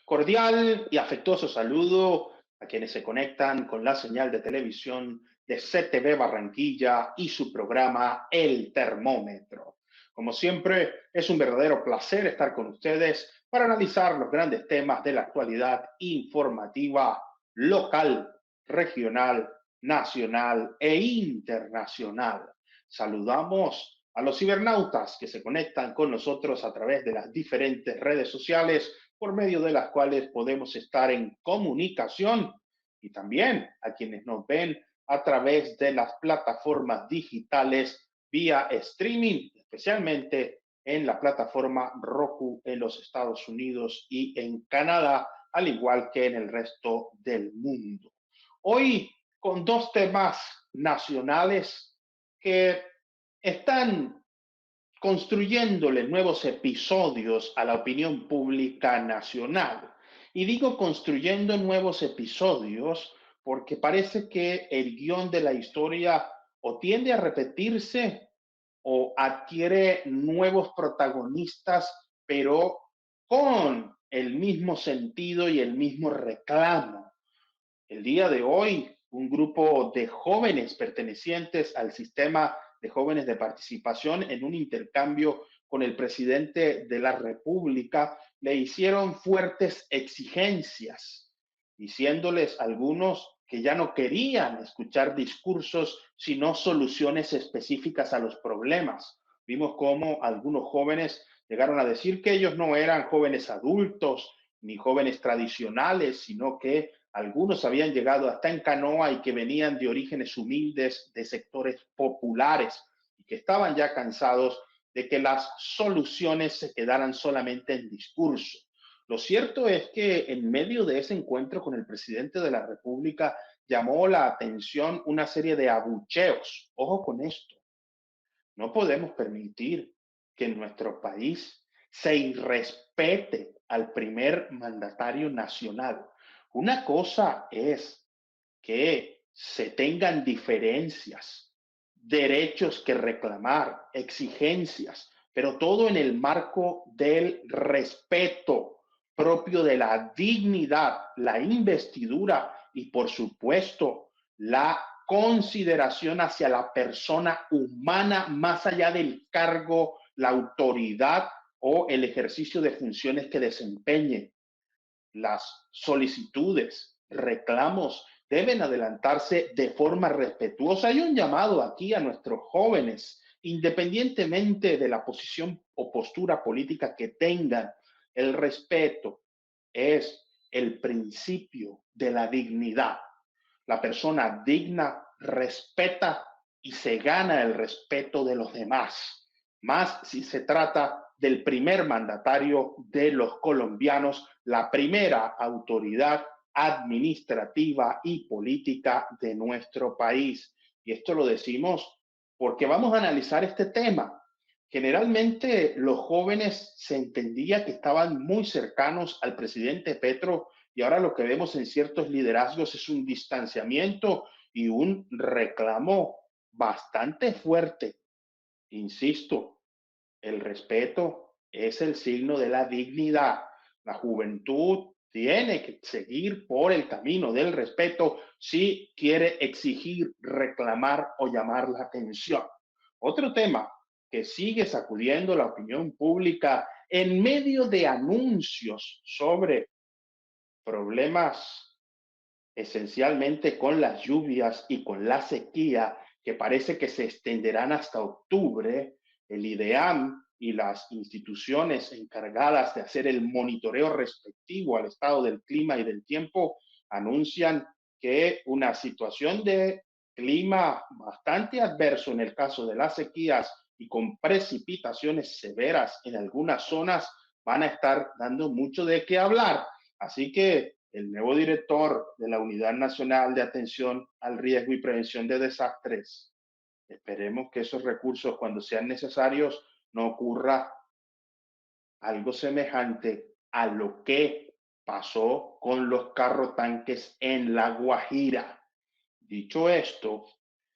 Cordial y afectuoso saludo a quienes se conectan con la señal de televisión de CTV Barranquilla y su programa El Termómetro. Como siempre, es un verdadero placer estar con ustedes para analizar los grandes temas de la actualidad informativa local, regional, nacional e internacional. Saludamos a los cibernautas que se conectan con nosotros a través de las diferentes redes sociales por medio de las cuales podemos estar en comunicación, y también a quienes nos ven a través de las plataformas digitales vía streaming, especialmente en la plataforma Roku en los Estados Unidos y en Canadá, al igual que en el resto del mundo. Hoy con dos temas nacionales que están construyéndole nuevos episodios a la opinión pública nacional. Y digo construyendo nuevos episodios porque parece que el guión de la historia o tiende a repetirse o adquiere nuevos protagonistas, pero con el mismo sentido y el mismo reclamo. El día de hoy, un grupo de jóvenes pertenecientes al sistema de jóvenes de participación en un intercambio con el presidente de la República le hicieron fuertes exigencias, diciéndoles algunos que ya no querían escuchar discursos, sino soluciones específicas a los problemas. Vimos cómo algunos jóvenes llegaron a decir que ellos no eran jóvenes adultos ni jóvenes tradicionales, sino que algunos habían llegado hasta en canoa y que venían de orígenes humildes, de sectores populares, y que estaban ya cansados de que las soluciones se quedaran solamente en discurso. Lo cierto es que en medio de ese encuentro con el presidente de la República llamó la atención una serie de abucheos. Ojo con esto. No podemos permitir que en nuestro país se irrespete al primer mandatario nacional. Una cosa es que se tengan diferencias, derechos que reclamar, exigencias, pero todo en el marco del respeto propio de la dignidad, la investidura y, por supuesto, la consideración hacia la persona humana más allá del cargo, la autoridad o el ejercicio de funciones que desempeñe. Las solicitudes, reclamos deben adelantarse de forma respetuosa. Hay un llamado aquí a nuestros jóvenes, independientemente de la posición o postura política que tengan. El respeto es el principio de la dignidad. La persona digna respeta y se gana el respeto de los demás, más si se trata del primer mandatario de los colombianos, la primera autoridad administrativa y política de nuestro país. Y esto lo decimos porque vamos a analizar este tema. Generalmente los jóvenes se entendía que estaban muy cercanos al presidente Petro, y ahora lo que vemos en ciertos liderazgos es un distanciamiento y un reclamo bastante fuerte. Insisto, el respeto es el signo de la dignidad. La juventud tiene que seguir por el camino del respeto si quiere exigir, reclamar o llamar la atención. Otro tema que sigue sacudiendo la opinión pública en medio de anuncios sobre problemas esencialmente con las lluvias y con la sequía, que parece que se extenderán hasta octubre. El IDEAM y las instituciones encargadas de hacer el monitoreo respectivo al estado del clima y del tiempo anuncian que una situación de clima bastante adverso en el caso de las sequías y con precipitaciones severas en algunas zonas van a estar dando mucho de qué hablar. Así que el nuevo director de la Unidad Nacional de Atención al Riesgo y Prevención de Desastres, esperemos que esos recursos, cuando sean necesarios, no ocurra algo semejante a lo que pasó con los carro tanques en La Guajira. Dicho esto,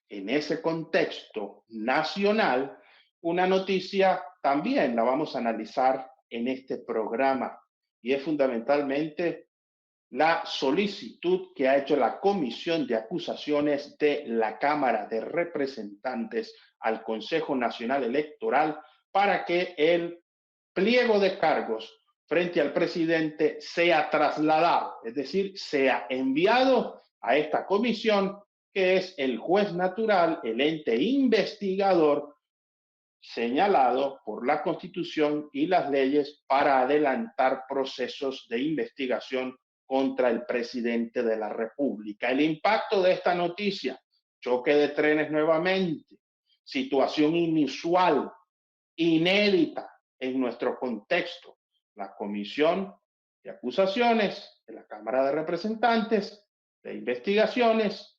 en ese contexto nacional, una noticia también la vamos a analizar en este programa. y es fundamentalmente la solicitud que ha hecho la Comisión de Acusaciones de la Cámara de Representantes al Consejo Nacional Electoral para que el pliego de cargos frente al presidente sea trasladado, es decir, sea enviado a esta comisión que es el juez natural, el ente investigador señalado por la Constitución y las leyes para adelantar procesos de investigación contra el presidente de la República. El impacto de esta noticia: choque de trenes nuevamente, situación inusual, inédita en nuestro contexto. La Comisión de Acusaciones de la Cámara de Representantes de Investigaciones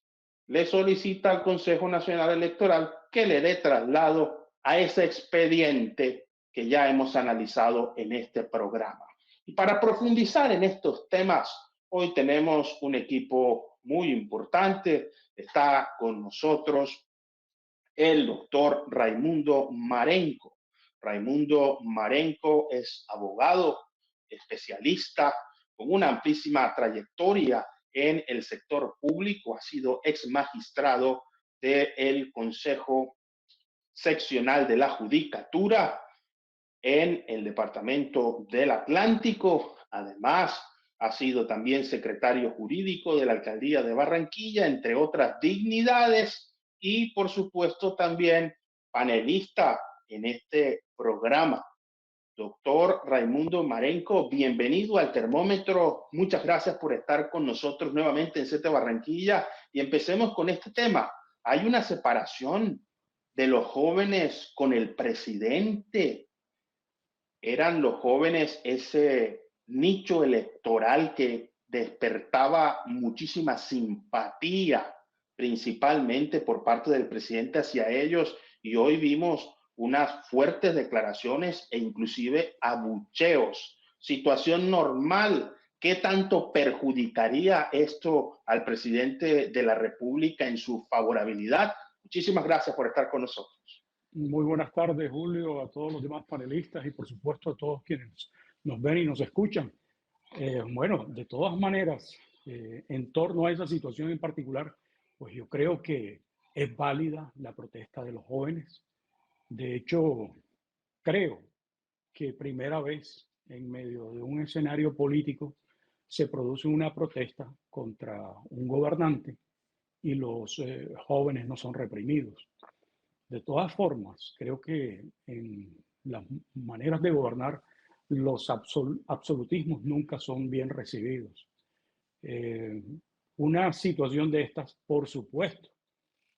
le solicita al Consejo Nacional Electoral que le dé traslado a ese expediente que ya hemos analizado en este programa. Y para profundizar en estos temas, hoy tenemos un equipo muy importante. Está con nosotros el doctor Raimundo Marenco. Raimundo Marenco es abogado, especialista, con una amplísima trayectoria en el sector público. Ha sido ex magistrado del Consejo Seccional de la Judicatura en el Departamento del Atlántico. Además, ha sido también secretario jurídico de la Alcaldía de Barranquilla, entre otras dignidades, y por supuesto también panelista en este programa. Doctor Raimundo Marenco, bienvenido al Termómetro. Muchas gracias por estar con nosotros nuevamente en CT Barranquilla. Y empecemos con este tema. ¿Hay una separación de los jóvenes con el presidente? ¿Eran los jóvenes ese nicho electoral que despertaba muchísima simpatía, principalmente por parte del presidente hacia ellos? Y hoy vimos unas fuertes declaraciones e inclusive abucheos. Situación normal. ¿Qué tanto perjudicaría esto al presidente de la República en su favorabilidad? Muchísimas gracias por estar con nosotros. Muy buenas tardes, Julio, a todos los demás panelistas y por supuesto a todos quienes nos ven y nos escuchan. Bueno, de todas maneras, en torno a esa situación en particular, pues yo creo que es válida la protesta de los jóvenes. De hecho, creo que primera vez en medio de un escenario político se produce una protesta contra un gobernante y los jóvenes no son reprimidos. De todas formas, creo que en las maneras de gobernar los absolutismos nunca son bien recibidos. Una situación de estas, por supuesto,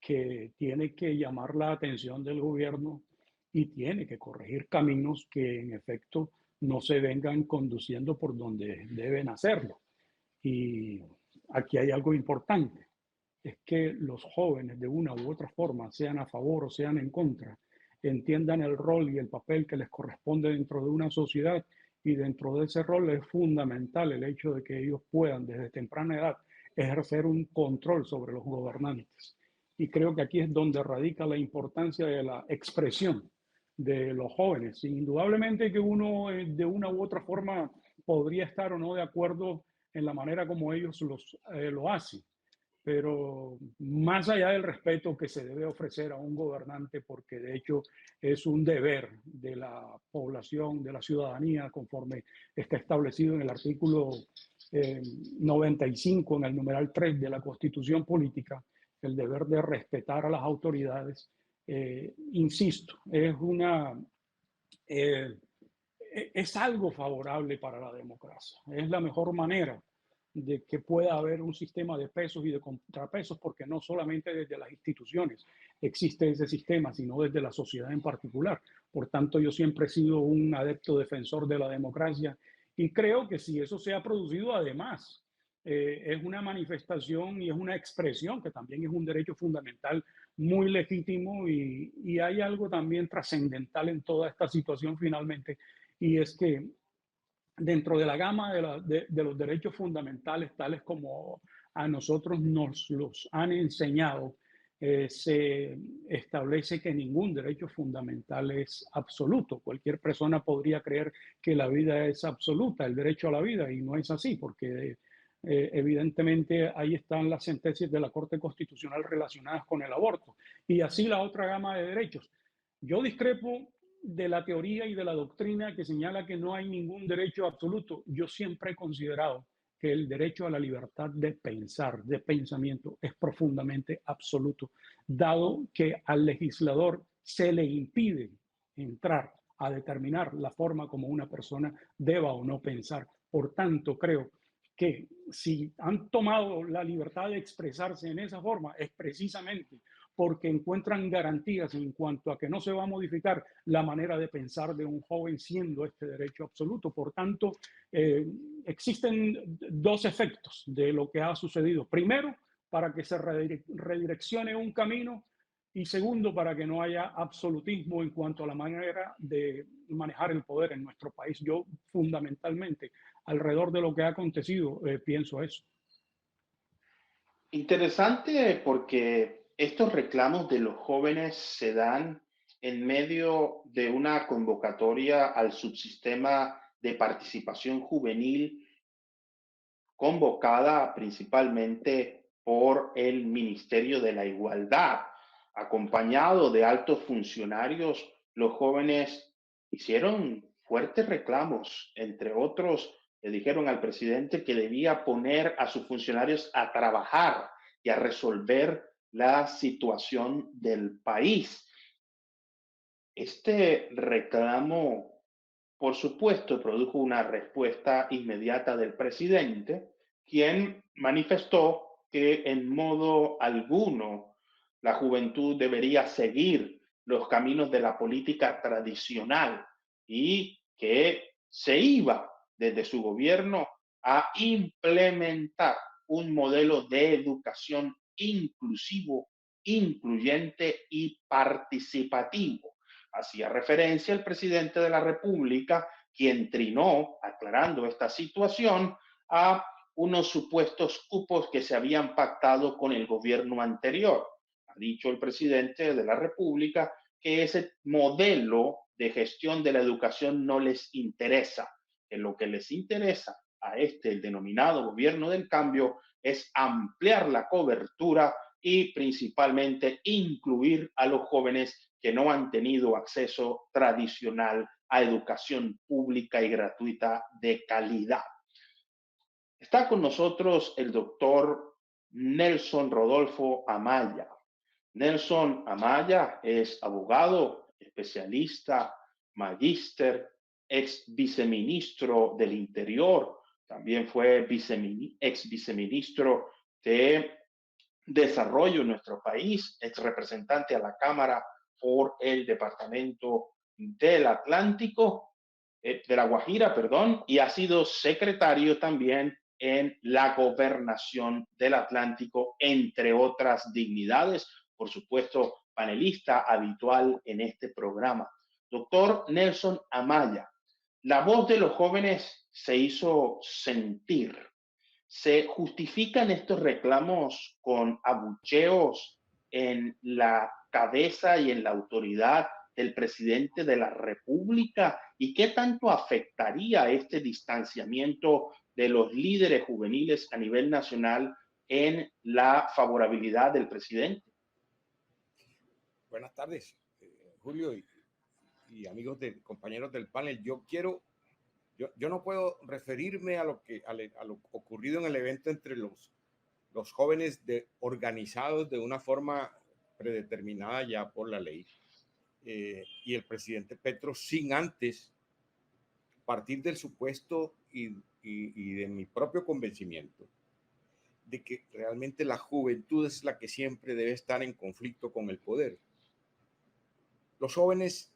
que tiene que llamar la atención del gobierno y tiene que corregir caminos que en efecto no se vengan conduciendo por donde deben hacerlo. Y aquí hay algo importante, es que los jóvenes de una u otra forma, sean a favor o sean en contra, entiendan el rol y el papel que les corresponde dentro de una sociedad, y dentro de ese rol es fundamental el hecho de que ellos puedan desde temprana edad ejercer un control sobre los gobernantes. Y creo que aquí es donde radica la importancia de la expresión de los jóvenes. Indudablemente que uno de una u otra forma podría estar o no de acuerdo en la manera como ellos lo hacen, pero más allá del respeto que se debe ofrecer a un gobernante, porque de hecho es un deber de la población, de la ciudadanía, conforme está establecido en el artículo 95, en el numeral 3 de la Constitución Política, el deber de respetar a las autoridades. Insisto, es algo favorable para la democracia, es la mejor manera de que pueda haber un sistema de pesos y de contrapesos, porque no solamente desde las instituciones existe ese sistema, sino desde la sociedad en particular. Por tanto, yo siempre he sido un adepto defensor de la democracia, y creo que si eso se ha producido, además, es una manifestación y es una expresión que también es un derecho fundamental muy legítimo, y hay algo también trascendental en toda esta situación finalmente, y es que dentro de la gama de los derechos fundamentales, tales como a nosotros nos los han enseñado se establece que ningún derecho fundamental es absoluto. Cualquier persona podría creer que la vida es absoluta, el derecho a la vida, y no es así, porque evidentemente ahí están las sentencias de la Corte Constitucional relacionadas con el aborto, y así la otra gama de derechos. Yo discrepo de la teoría y de la doctrina que señala que no hay ningún derecho absoluto. Yo siempre he considerado que el derecho a la libertad de pensar, de pensamiento, es profundamente absoluto, dado que al legislador se le impide entrar a determinar la forma como una persona deba o no pensar. Por tanto, creo que si han tomado la libertad de expresarse en esa forma, es precisamente porque encuentran garantías en cuanto a que no se va a modificar la manera de pensar de un joven siendo este derecho absoluto. Por tanto, eh, existen dos efectos de lo que ha sucedido. Primero, para que se redireccione un camino, y segundo, para que no haya absolutismo en cuanto a la manera de manejar el poder en nuestro país. Yo fundamentalmente, alrededor de lo que ha acontecido, pienso eso. Interesante porque estos reclamos de los jóvenes se dan en medio de una convocatoria al subsistema de participación juvenil convocada principalmente por el Ministerio de la Igualdad. Acompañado de altos funcionarios, los jóvenes hicieron fuertes reclamos. Entre otros, le dijeron al presidente que debía poner a sus funcionarios a trabajar y a resolver la situación del país. Este reclamo, por supuesto, produjo una respuesta inmediata del presidente, quien manifestó que en modo alguno la juventud debería seguir los caminos de la política tradicional y que se iba desde su gobierno a implementar un modelo de educación inclusivo, incluyente y participativo. Hacía referencia el presidente de la República, quien trinó, aclarando esta situación, a unos supuestos cupos que se habían pactado con el gobierno anterior. Ha dicho el presidente de la República que ese modelo de gestión de la educación no les interesa, que lo que les interesa a este, el denominado gobierno del cambio, es ampliar la cobertura y principalmente incluir a los jóvenes que no han tenido acceso tradicional a educación pública y gratuita de calidad. Está con nosotros el doctor Nelson Rodolfo Amaya. Nelson Amaya es abogado, especialista, magíster, ex viceministro del Interior, también fue ex viceministro de Desarrollo en nuestro país, ex representante a la Cámara por el Departamento del Atlántico, de la Guajira, perdón, y ha sido secretario también en la gobernación del Atlántico, entre otras dignidades. Por supuesto, panelista habitual en este programa. Doctor Nelson Amaya, la voz de los jóvenes se hizo sentir. ¿Se justifican estos reclamos con abucheos en la cabeza y en la autoridad del presidente de la República? ¿Y qué tanto afectaría este distanciamiento de los líderes juveniles a nivel nacional en la favorabilidad del presidente? Buenas tardes, Julio y amigos compañeros del panel. Yo no puedo referirme a lo ocurrido en el evento entre los jóvenes organizados de una forma predeterminada ya por la ley y el presidente Petro, sin antes partir del supuesto y de mi propio convencimiento de que realmente la juventud es la que siempre debe estar en conflicto con el poder. Los jóvenes,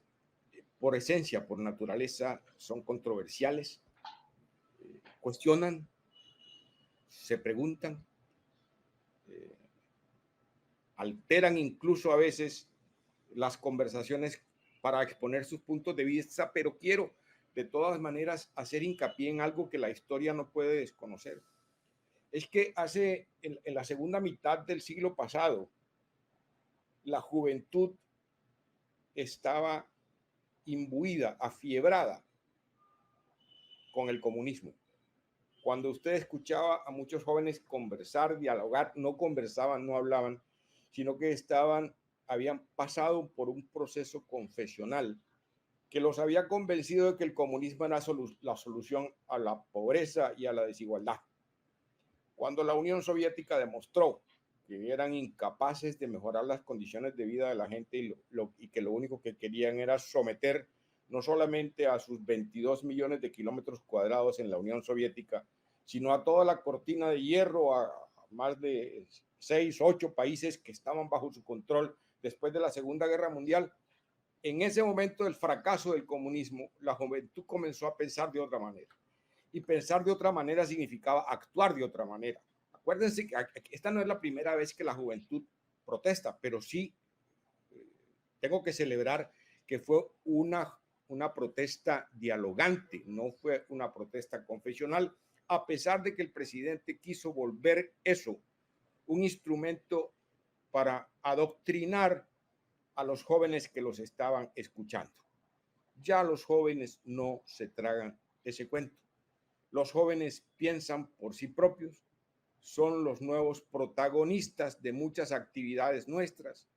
por esencia, por naturaleza, son controversiales, cuestionan, se preguntan, alteran incluso a veces las conversaciones para exponer sus puntos de vista, pero quiero de todas maneras hacer hincapié en algo que la historia no puede desconocer. Es que en la segunda mitad del siglo pasado, la juventud estaba imbuida, afiebrada con el comunismo. Cuando usted escuchaba a muchos jóvenes conversar, dialogar, no conversaban, no hablaban, sino que habían pasado por un proceso confesional que los había convencido de que el comunismo era la solución a la pobreza y a la desigualdad. Cuando la Unión Soviética demostró que eran incapaces de mejorar las condiciones de vida de la gente y que lo único que querían era someter no solamente a sus 22 millones de kilómetros cuadrados en la Unión Soviética, sino a toda la cortina de hierro, a más de 6, 8 países que estaban bajo su control después de la Segunda Guerra Mundial. En ese momento del fracaso del comunismo, la juventud comenzó a pensar de otra manera. Y pensar de otra manera significaba actuar de otra manera. Acuérdense que esta no es la primera vez que la juventud protesta, pero sí tengo que celebrar que fue una protesta dialogante, no fue una protesta confesional, a pesar de que el presidente quiso volver eso un instrumento para adoctrinar a los jóvenes que los estaban escuchando. Ya los jóvenes no se tragan ese cuento. Los jóvenes piensan por sí propios, son los nuevos protagonistas de muchas actividades nuestras,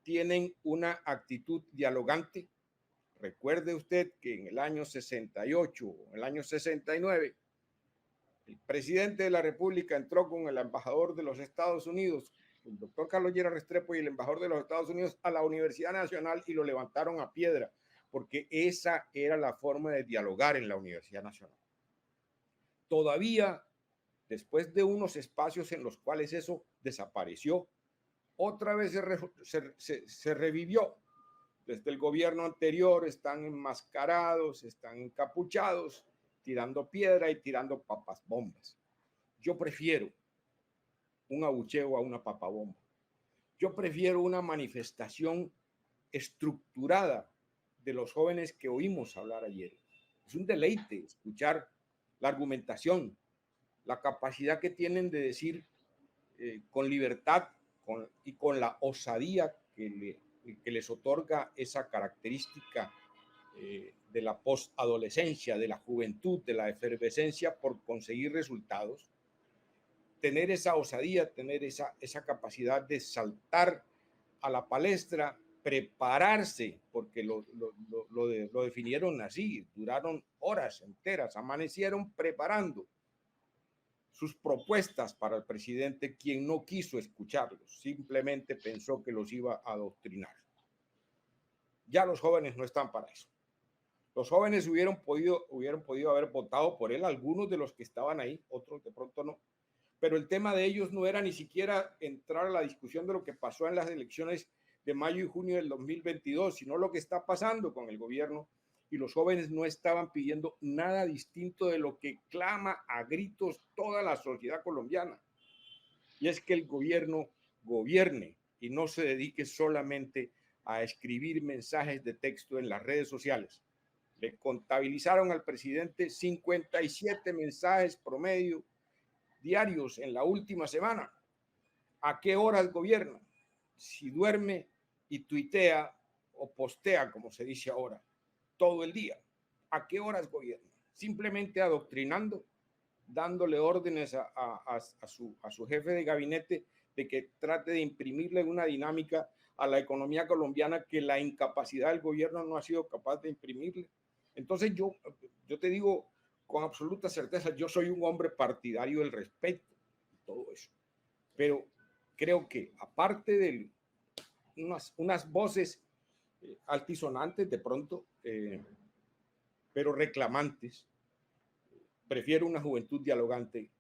tienen una actitud dialogante. Recuerde usted que en el año 68, en el año 69, el presidente de la República entró con el embajador de los Estados Unidos, el doctor Carlos Lleras Restrepo, y el embajador de los Estados Unidos a la Universidad Nacional y lo levantaron a piedra, porque esa era la forma de dialogar en la Universidad Nacional. Todavía, después de unos espacios en los cuales eso desapareció, otra vez se revivió. Desde el gobierno anterior están enmascarados, están encapuchados, tirando piedra y tirando papas bombas. Yo prefiero un abucheo a una papabomba. Yo prefiero una manifestación estructurada de los jóvenes que oímos hablar ayer. Es un deleite escuchar la argumentación, la capacidad que tienen de decir con libertad y con la osadía que les otorga esa característica de la postadolescencia, de la juventud, de la efervescencia por conseguir resultados. Tener esa osadía, tener esa capacidad de saltar a la palestra, prepararse, porque lo definieron así, duraron horas enteras, amanecieron preparando sus propuestas para el presidente, quien no quiso escucharlos, simplemente pensó que los iba a adoctrinar. Ya los jóvenes no están para eso. Los jóvenes hubieran podido haber votado por él, algunos de los que estaban ahí, otros de pronto no. Pero el tema de ellos no era ni siquiera entrar a la discusión de lo que pasó en las elecciones de mayo y junio del 2022, sino lo que está pasando con el gobierno. Y los jóvenes no estaban pidiendo nada distinto de lo que clama a gritos toda la sociedad colombiana. Y es que el gobierno gobierne y no se dedique solamente a escribir mensajes de texto en las redes sociales. Le contabilizaron al presidente 57 mensajes promedio diarios en la última semana. ¿A qué horas gobierna? Si duerme y tuitea o postea, como se dice ahora, todo el día. ¿A qué horas gobierna? Simplemente adoctrinando, dándole órdenes a su jefe de gabinete de que trate de imprimirle una dinámica a la economía colombiana que la incapacidad del gobierno no ha sido capaz de imprimirle. Entonces yo te digo con absoluta certeza, yo soy un hombre partidario del respeto y todo eso. Pero creo que aparte de unas voces altisonantes de pronto, pero reclamantes, prefiero una juventud dialogante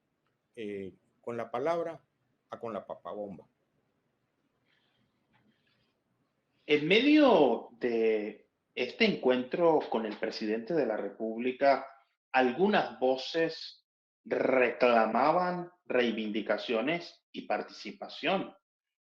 con la palabra a con la papabomba. En medio de este encuentro con el presidente de la República, algunas voces reclamaban reivindicaciones y participación.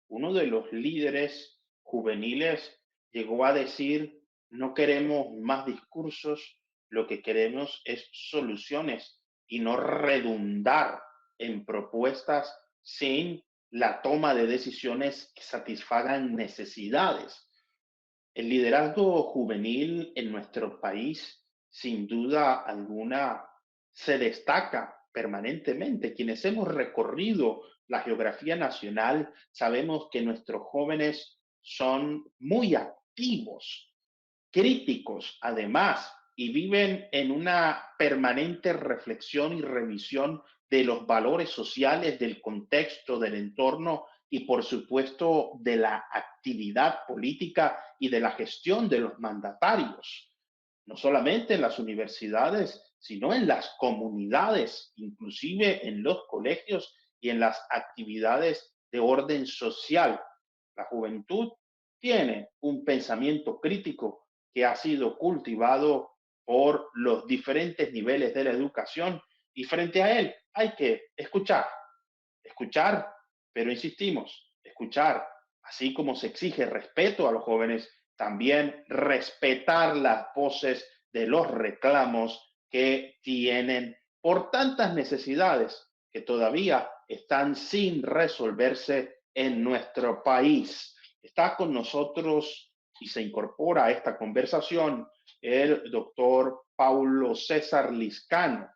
Uno de los líderes juveniles llegó a decir, no queremos más discursos, lo que queremos es soluciones y no redundar en propuestas sin la toma de decisiones que satisfagan necesidades. El liderazgo juvenil en nuestro país, sin duda alguna, se destaca permanentemente. Quienes hemos recorrido la geografía nacional sabemos que nuestros jóvenes son muy activos, críticos además, y viven en una permanente reflexión y revisión de los valores sociales, del contexto, del entorno y por supuesto de la actividad política y de la gestión de los mandatarios, no solamente en las universidades, sino en las comunidades, inclusive en los colegios y en las actividades de orden social. La juventud tiene un pensamiento crítico que ha sido cultivado por los diferentes niveles de la educación y frente a él hay que escuchar, escuchar, pero insistimos, escuchar, así como se exige respeto a los jóvenes, también respetar las voces de los reclamos que tienen por tantas necesidades que todavía están sin resolverse en nuestro país. Está con nosotros y se incorpora a esta conversación el doctor Paulo César Liscano.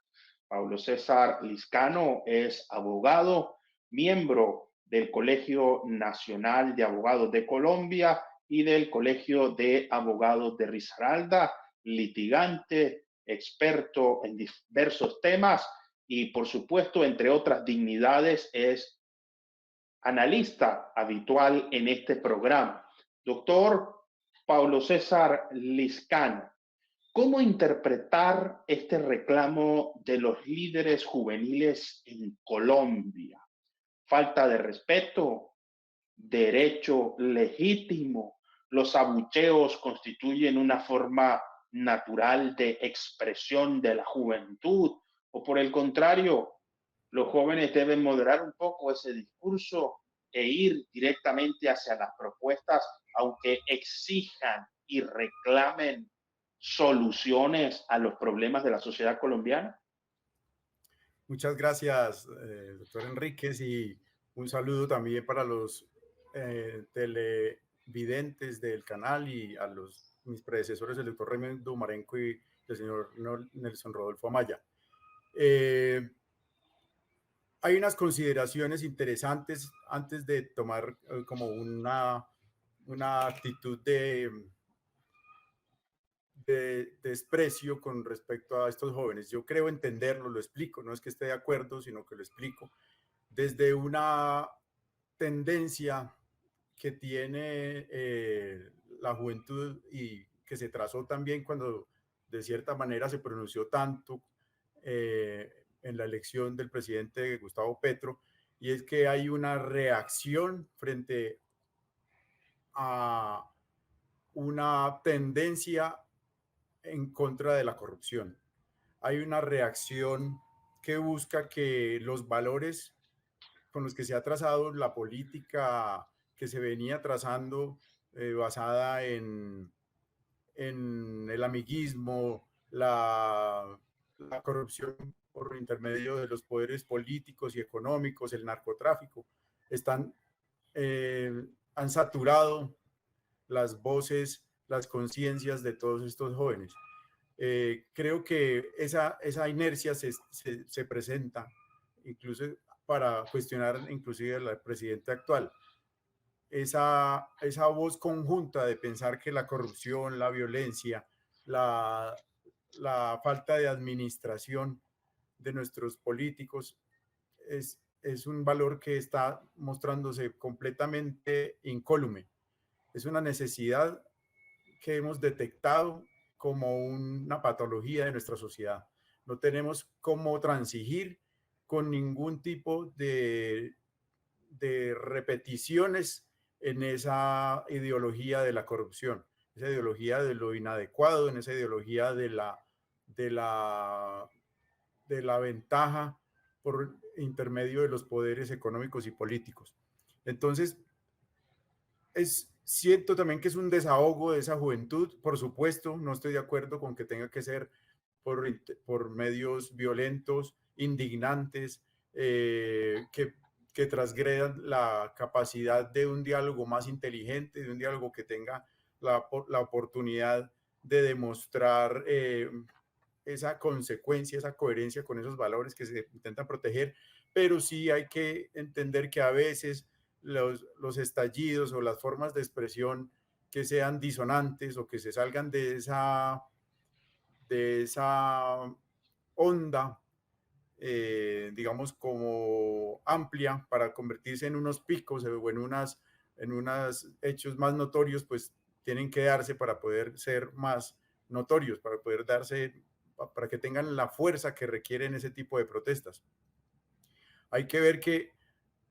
Paulo César Liscano es abogado, miembro del Colegio Nacional de Abogados de Colombia y del Colegio de Abogados de Risaralda, litigante, experto en diversos temas y, por supuesto, entre otras dignidades, es analista habitual en este programa. Doctor Paulo César Liscano, ¿cómo interpretar este reclamo de los líderes juveniles en Colombia? Falta de respeto, derecho legítimo, los abucheos constituyen una forma natural de expresión de la juventud, o por el contrario, los jóvenes deben moderar un poco ese discurso e ir directamente hacia las propuestas, aunque exijan y reclamen soluciones a los problemas de la sociedad colombiana. Muchas gracias, doctor Enríquez, y un saludo también para los televidentes del canal y a mis predecesores, el doctor Raimundo Marenco y el señor Nelson Rodolfo Amaya. Hay unas consideraciones interesantes antes de tomar como una actitud de desprecio con respecto a estos jóvenes. Yo creo entenderlo, lo explico, no es que esté de acuerdo, sino que lo explico. Desde una tendencia que tiene la juventud y que se trazó también cuando de cierta manera se pronunció tanto en la elección del presidente Gustavo Petro, y es que hay una reacción frente a una tendencia en contra de la corrupción. Hay una reacción que busca que los valores con los que se ha trazado la política que se venía trazando basada en el amiguismo, la corrupción por intermedio de los poderes políticos y económicos, el narcotráfico, han saturado las voces, las conciencias de todos estos jóvenes. Creo que esa inercia se presenta incluso para cuestionar inclusive al presidente actual. Esa voz conjunta de pensar que la corrupción, la violencia, la falta de administración de nuestros políticos es un valor que está mostrándose completamente incólume. Es una necesidad que hemos detectado como una patología de nuestra sociedad. No tenemos cómo transigir con ningún tipo de repeticiones en esa ideología de la corrupción, esa ideología de lo inadecuado, en esa ideología de la ventaja por intermedio de los poderes económicos y políticos. Entonces, siento también que es un desahogo de esa juventud. Por supuesto, no estoy de acuerdo con que tenga que ser por medios violentos, indignantes, que que transgredan la capacidad de un diálogo más inteligente, de un diálogo que tenga la oportunidad de demostrar esa consecuencia, esa coherencia con esos valores que se intentan proteger, pero sí hay que entender que a veces los estallidos o las formas de expresión que sean disonantes o que se salgan de esa onda, digamos, como amplia para convertirse en unos picos o en unos hechos más notorios, pues tienen que darse para poder ser más notorios, para poder darse, para que tengan la fuerza que requieren ese tipo de protestas. Hay que ver que,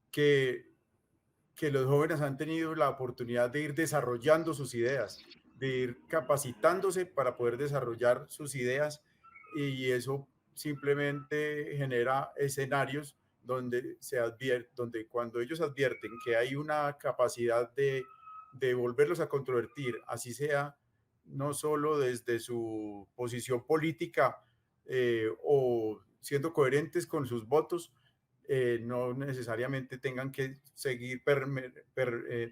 que los jóvenes han tenido la oportunidad de ir desarrollando sus ideas, de ir capacitándose para poder desarrollar sus ideas, y eso simplemente genera escenarios donde donde cuando ellos advierten que hay una capacidad de volverlos a controvertir, así sea no solo desde su posición política o siendo coherentes con sus votos, no necesariamente tengan que seguir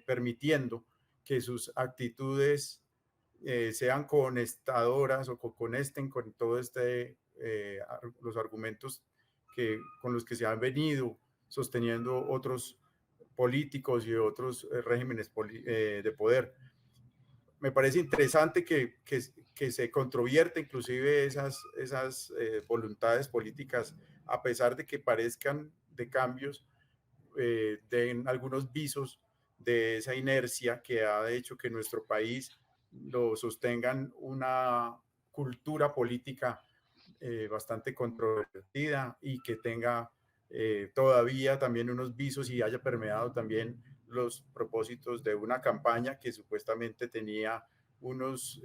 permitiendo que sus actitudes sean conectadoras o conecten con todo los argumentos con los que se han venido sosteniendo otros políticos y otros regímenes de poder. Me parece interesante que se controvierte inclusive esas voluntades políticas, a pesar de que parezcan de cambios, den algunos visos de esa inercia que ha hecho que nuestro país lo sostengan una cultura política bastante controvertida y que tenga todavía también unos visos y haya permeado también los propósitos de una campaña que supuestamente tenía unos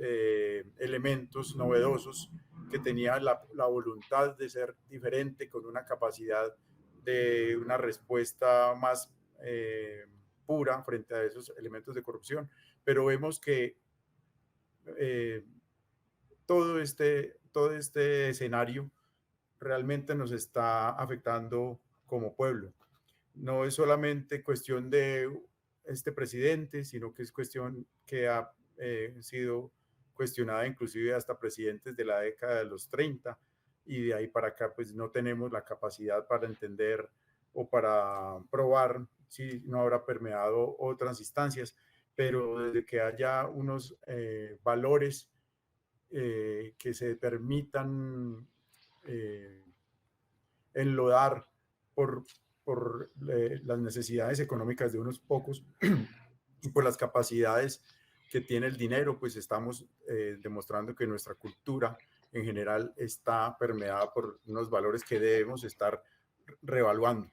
elementos novedosos, que tenía la voluntad de ser diferente, con una capacidad de una respuesta más pura frente a esos elementos de corrupción. Pero vemos que eh, todo este escenario realmente nos está afectando como pueblo. No es solamente cuestión de este presidente, sino que es cuestión que ha sido cuestionada inclusive hasta presidentes de la década de los 30, y de ahí para acá pues no tenemos la capacidad para entender o para probar si no habrá permeado otras instancias, pero desde que haya unos valores que se permitan enlodar por, por las necesidades económicas de unos pocos y por las capacidades que tiene el dinero, pues estamos demostrando que nuestra cultura en general está permeada por unos valores que debemos estar reevaluando.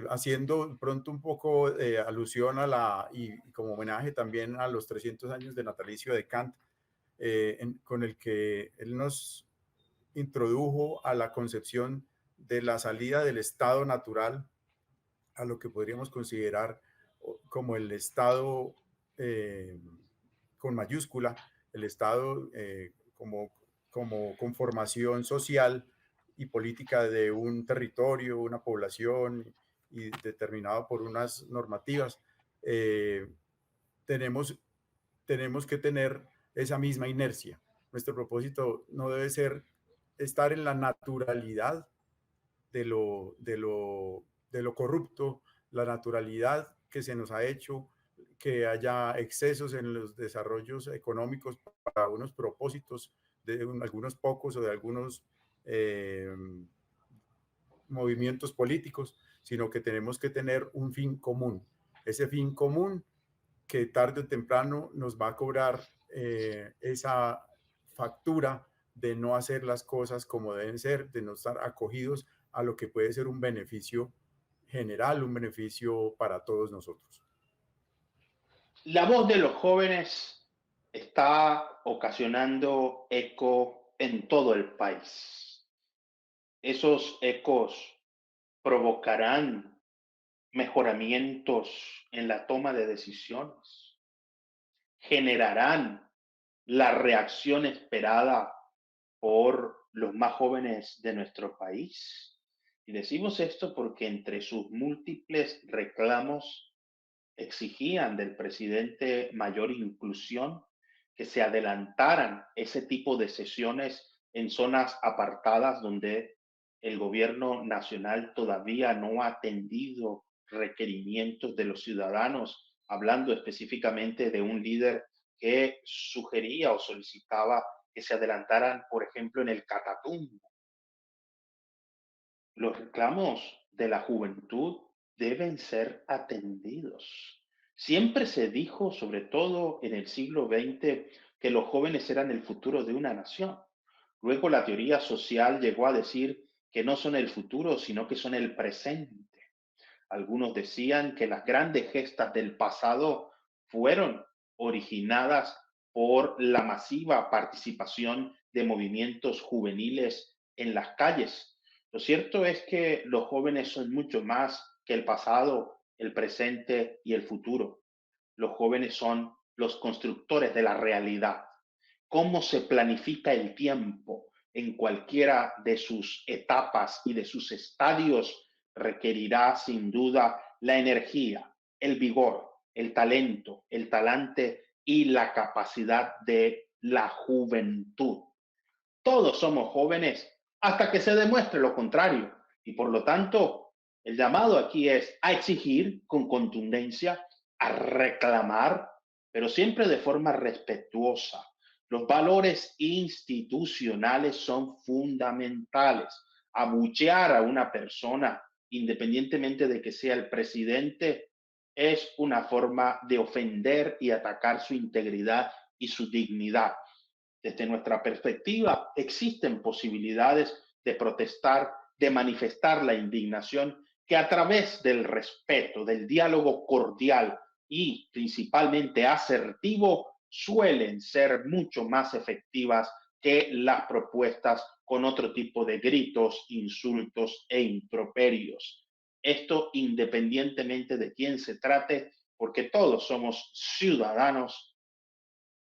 Haciendo pronto un poco alusión y como homenaje también a los 300 años de natalicio de Kant, con el que él nos introdujo a la concepción de la salida del estado natural a lo que podríamos considerar como el estado con mayúscula, el estado como conformación social y política de un territorio, una población, y determinado por unas normativas. Tenemos que tener esa misma inercia. Nuestro propósito no debe ser estar en la naturalidad de lo corrupto, la naturalidad que se nos ha hecho, que haya excesos en los desarrollos económicos para unos propósitos de algunos pocos o de algunos movimientos políticos, sino que tenemos que tener un fin común. Ese fin común que tarde o temprano nos va a cobrar esa factura de no hacer las cosas como deben ser, de no estar acogidos a lo que puede ser un beneficio general, un beneficio para todos nosotros. La voz de los jóvenes está ocasionando eco en todo el país. Esos ecos provocarán mejoramientos en la toma de decisiones, generarán la reacción esperada por los más jóvenes de nuestro país. Y decimos esto porque entre sus múltiples reclamos exigían del presidente mayor inclusión, que se adelantaran ese tipo de sesiones en zonas apartadas donde el gobierno nacional todavía no ha atendido requerimientos de los ciudadanos, hablando específicamente de un líder que sugería o solicitaba que se adelantaran, por ejemplo, en el Catatumbo. Los reclamos de la juventud deben ser atendidos. Siempre se dijo, sobre todo en el siglo XX, que los jóvenes eran el futuro de una nación. Luego la teoría social llegó a decir que no son el futuro, sino que son el presente. Algunos decían que las grandes gestas del pasado fueron originadas por la masiva participación de movimientos juveniles en las calles. Lo cierto es que los jóvenes son mucho más que el pasado, el presente y el futuro. Los jóvenes son los constructores de la realidad. Cómo se planifica el tiempo en cualquiera de sus etapas y de sus estadios requerirá sin duda la energía, el vigor, el talento, el talante y la capacidad de la juventud. Todos somos jóvenes hasta que se demuestre lo contrario y por lo tanto el llamado aquí es a exigir con contundencia, a reclamar, pero siempre de forma respetuosa. Los valores institucionales son fundamentales. Abuchear a una persona, independientemente de que sea el presidente, es una forma de ofender y atacar su integridad y su dignidad. Desde nuestra perspectiva, existen posibilidades de protestar, de manifestar la indignación que a través del respeto, del diálogo cordial y principalmente asertivo, suelen ser mucho más efectivas que las propuestas con otro tipo de gritos, insultos e improperios. Esto independientemente de quién se trate, porque todos somos ciudadanos,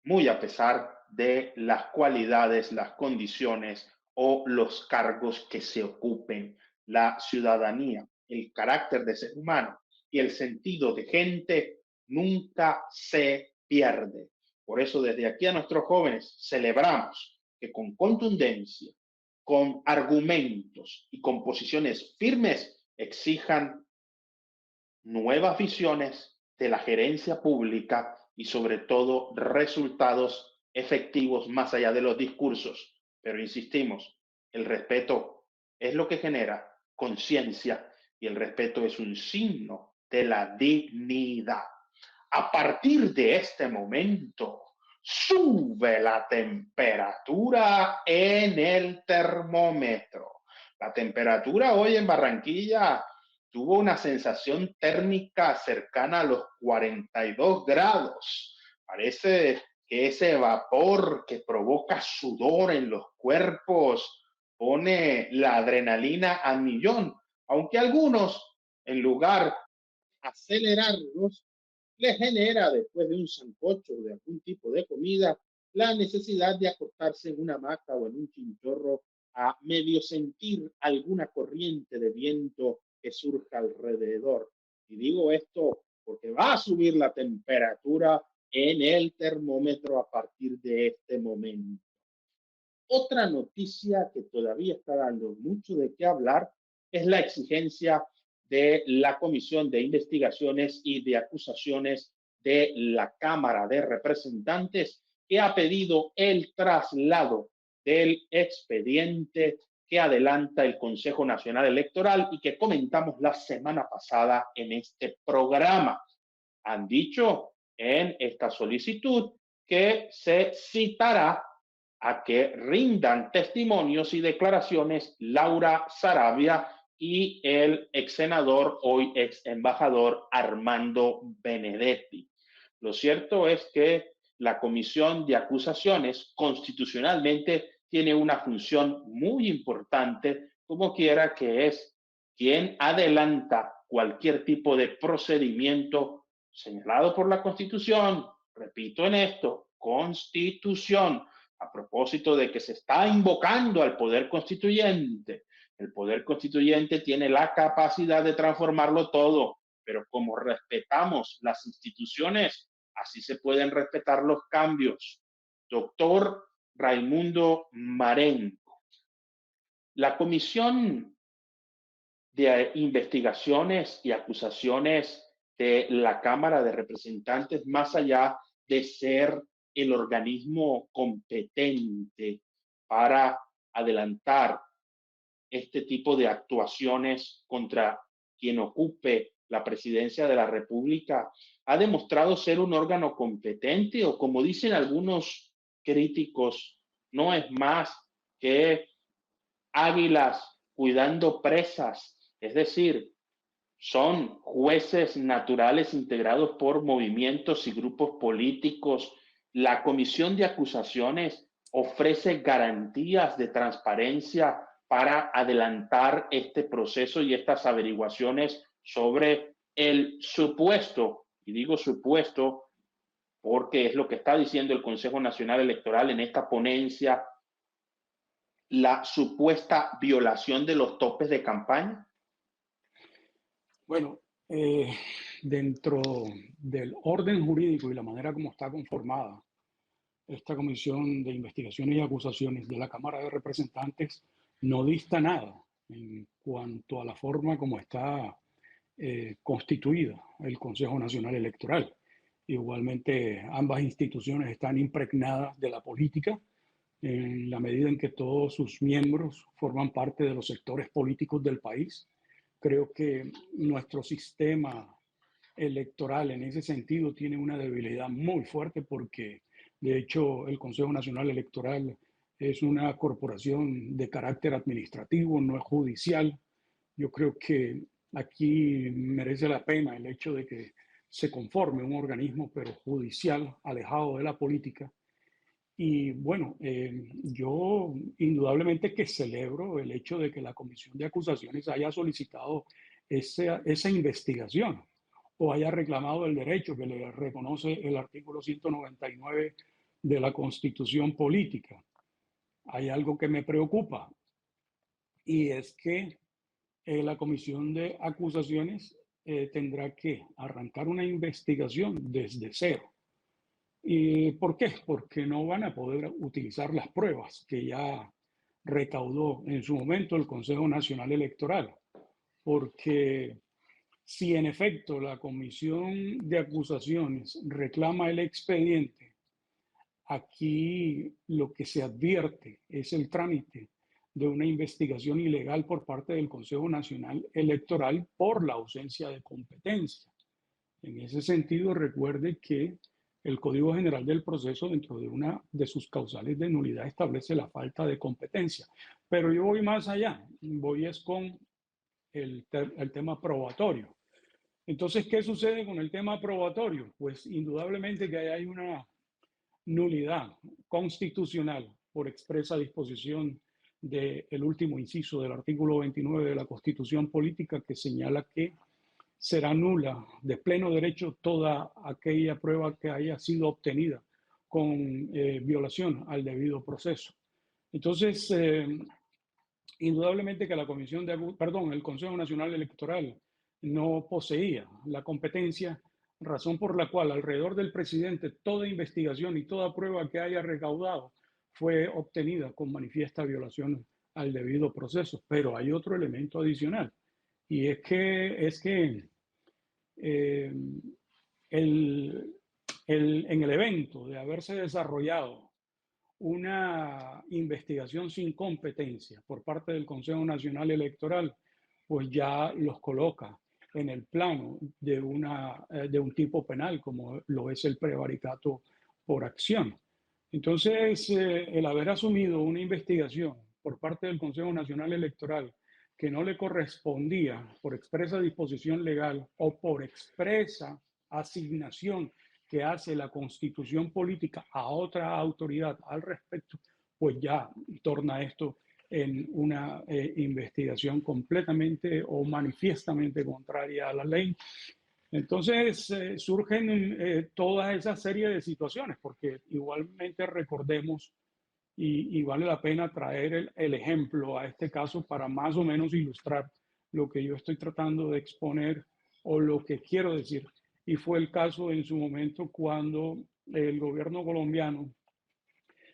muy a pesar de las cualidades, las condiciones o los cargos que se ocupen. La ciudadanía, el carácter de ser humano y el sentido de gente nunca se pierde. Por eso desde aquí a nuestros jóvenes celebramos que con contundencia, con argumentos y con posiciones firmes exijan nuevas visiones de la gerencia pública y sobre todo resultados efectivos más allá de los discursos. Pero insistimos, el respeto es lo que genera conciencia y el respeto es un signo de la dignidad. A partir de este momento, sube la temperatura en el termómetro. La temperatura hoy en Barranquilla tuvo una sensación térmica cercana a los 42 grados. Parece que ese vapor que provoca sudor en los cuerpos pone la adrenalina a millón, aunque algunos, en lugar de acelerarlos, les genera después de un sancocho o de algún tipo de comida la necesidad de acostarse en una hamaca o en un chinchorro a medio sentir alguna corriente de viento que surja alrededor. Y digo esto porque va a subir la temperatura en el termómetro a partir de este momento. Otra noticia que todavía está dando mucho de qué hablar es la exigencia de la Comisión de Investigaciones y de Acusaciones de la Cámara de Representantes, que ha pedido el traslado del expediente que adelanta el Consejo Nacional Electoral y que comentamos la semana pasada en este programa. Han dicho en esta solicitud que se citará a que rindan testimonios y declaraciones Laura Saravia y el ex senador, hoy ex embajador Armando Benedetti. Lo cierto es que la Comisión de Acusaciones constitucionalmente tiene una función muy importante, como quiera que es quien adelanta cualquier tipo de procedimiento señalado por la Constitución. Repito en esto, Constitución, a propósito de que se está invocando al poder constituyente. El poder constituyente tiene la capacidad de transformarlo todo, pero como respetamos las instituciones, así se pueden respetar los cambios. Doctor Raimundo Marenco. La Comisión de Investigaciones y Acusaciones de la Cámara de Representantes, más allá de ser el organismo competente para adelantar este tipo de actuaciones contra quien ocupe la presidencia de la República, ha demostrado ser un órgano competente o, como dicen algunos críticos, no es más que águilas cuidando presas, es decir, son jueces naturales integrados por movimientos y grupos políticos. La Comisión de Acusaciones ofrece garantías de transparencia para adelantar este proceso y estas averiguaciones sobre el supuesto, y digo supuesto porque es lo que está diciendo el Consejo Nacional Electoral en esta ponencia, la supuesta violación de los topes de campaña. Bueno, dentro del orden jurídico y la manera como está conformada esta Comisión de Investigaciones y Acusaciones de la Cámara de Representantes, no dista nada en cuanto a la forma como está constituida el Consejo Nacional Electoral. Igualmente, ambas instituciones están impregnadas de la política en la medida en que todos sus miembros forman parte de los sectores políticos del país. Creo que nuestro sistema electoral en ese sentido tiene una debilidad muy fuerte porque, de hecho, el Consejo Nacional Electoral es una corporación de carácter administrativo, no es judicial. Yo creo que aquí merece la pena el hecho de que se conforme un organismo, pero judicial, alejado de la política. Y bueno, yo indudablemente que celebro el hecho de que la Comisión de Acusaciones haya solicitado esa investigación o haya reclamado el derecho que le reconoce el artículo 199 de la Constitución Política. Hay algo que me preocupa y es que la Comisión de Acusaciones tendrá que arrancar una investigación desde cero. ¿Y por qué? Porque no van a poder utilizar las pruebas que ya recaudó en su momento el Consejo Nacional Electoral. Porque si en efecto la Comisión de Acusaciones reclama el expediente, aquí lo que se advierte es el trámite de una investigación ilegal por parte del Consejo Nacional Electoral por la ausencia de competencia. En ese sentido, recuerde que el Código General del Proceso, dentro de una de sus causales de nulidad, establece la falta de competencia. Pero yo voy más allá, voy es con el tema probatorio. Entonces, ¿qué sucede con el tema probatorio? Pues indudablemente que hay una nulidad constitucional por expresa disposición del último inciso del artículo 29 de la Constitución Política, que señala que será nula de pleno derecho toda aquella prueba que haya sido obtenida con violación al debido proceso. Entonces, indudablemente que el Consejo Nacional Electoral no poseía la competencia, razón por la cual alrededor del presidente toda investigación y toda prueba que haya recaudado fue obtenida con manifiesta violación al debido proceso. Pero hay otro elemento adicional, y es que en el evento de haberse desarrollado una investigación sin competencia por parte del Consejo Nacional Electoral, pues ya los coloca en el plano de un tipo penal, como lo es el prevaricato por acción. Entonces, el haber asumido una investigación por parte del Consejo Nacional Electoral que no le correspondía por expresa disposición legal o por expresa asignación que hace la Constitución Política a otra autoridad al respecto, pues ya torna esto en una investigación completamente o manifiestamente contraria a la ley. Entonces surgen toda esa serie de situaciones, porque igualmente recordemos y vale la pena traer el ejemplo a este caso para más o menos ilustrar lo que yo estoy tratando de exponer o lo que quiero decir. Y fue el caso en su momento cuando el gobierno colombiano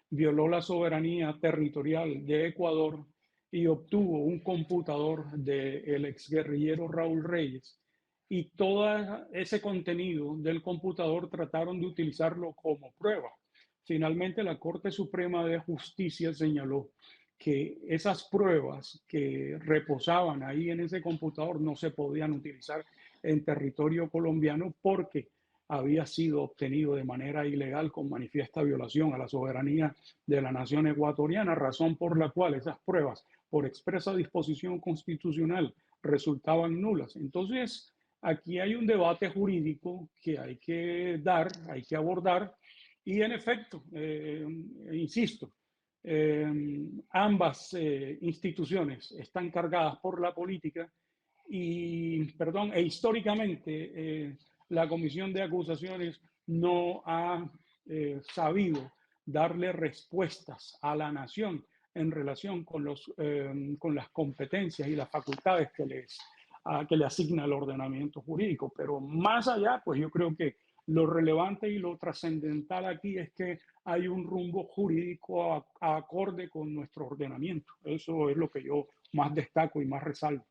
violó la soberanía territorial de Ecuador y obtuvo un computador del exguerrillero Raúl Reyes. Y todo ese contenido del computador trataron de utilizarlo como prueba. Finalmente, la Corte Suprema de Justicia señaló que esas pruebas que reposaban ahí en ese computador no se podían utilizar en territorio colombiano porque había sido obtenido de manera ilegal con manifiesta violación a la soberanía de la nación ecuatoriana, razón por la cual esas pruebas, por expresa disposición constitucional, resultaban nulas. Entonces, aquí hay un debate jurídico que hay que dar, hay que abordar, y en efecto, insisto, ambas instituciones están cargadas por la política e históricamente la Comisión de Acusaciones no ha sabido darle respuestas a la nación en relación con las competencias y las facultades que le asigna el ordenamiento jurídico. Pero más allá, pues yo creo que lo relevante y lo trascendental aquí es que hay un rumbo jurídico acorde con nuestro ordenamiento. Eso es lo que yo más destaco y más resalto.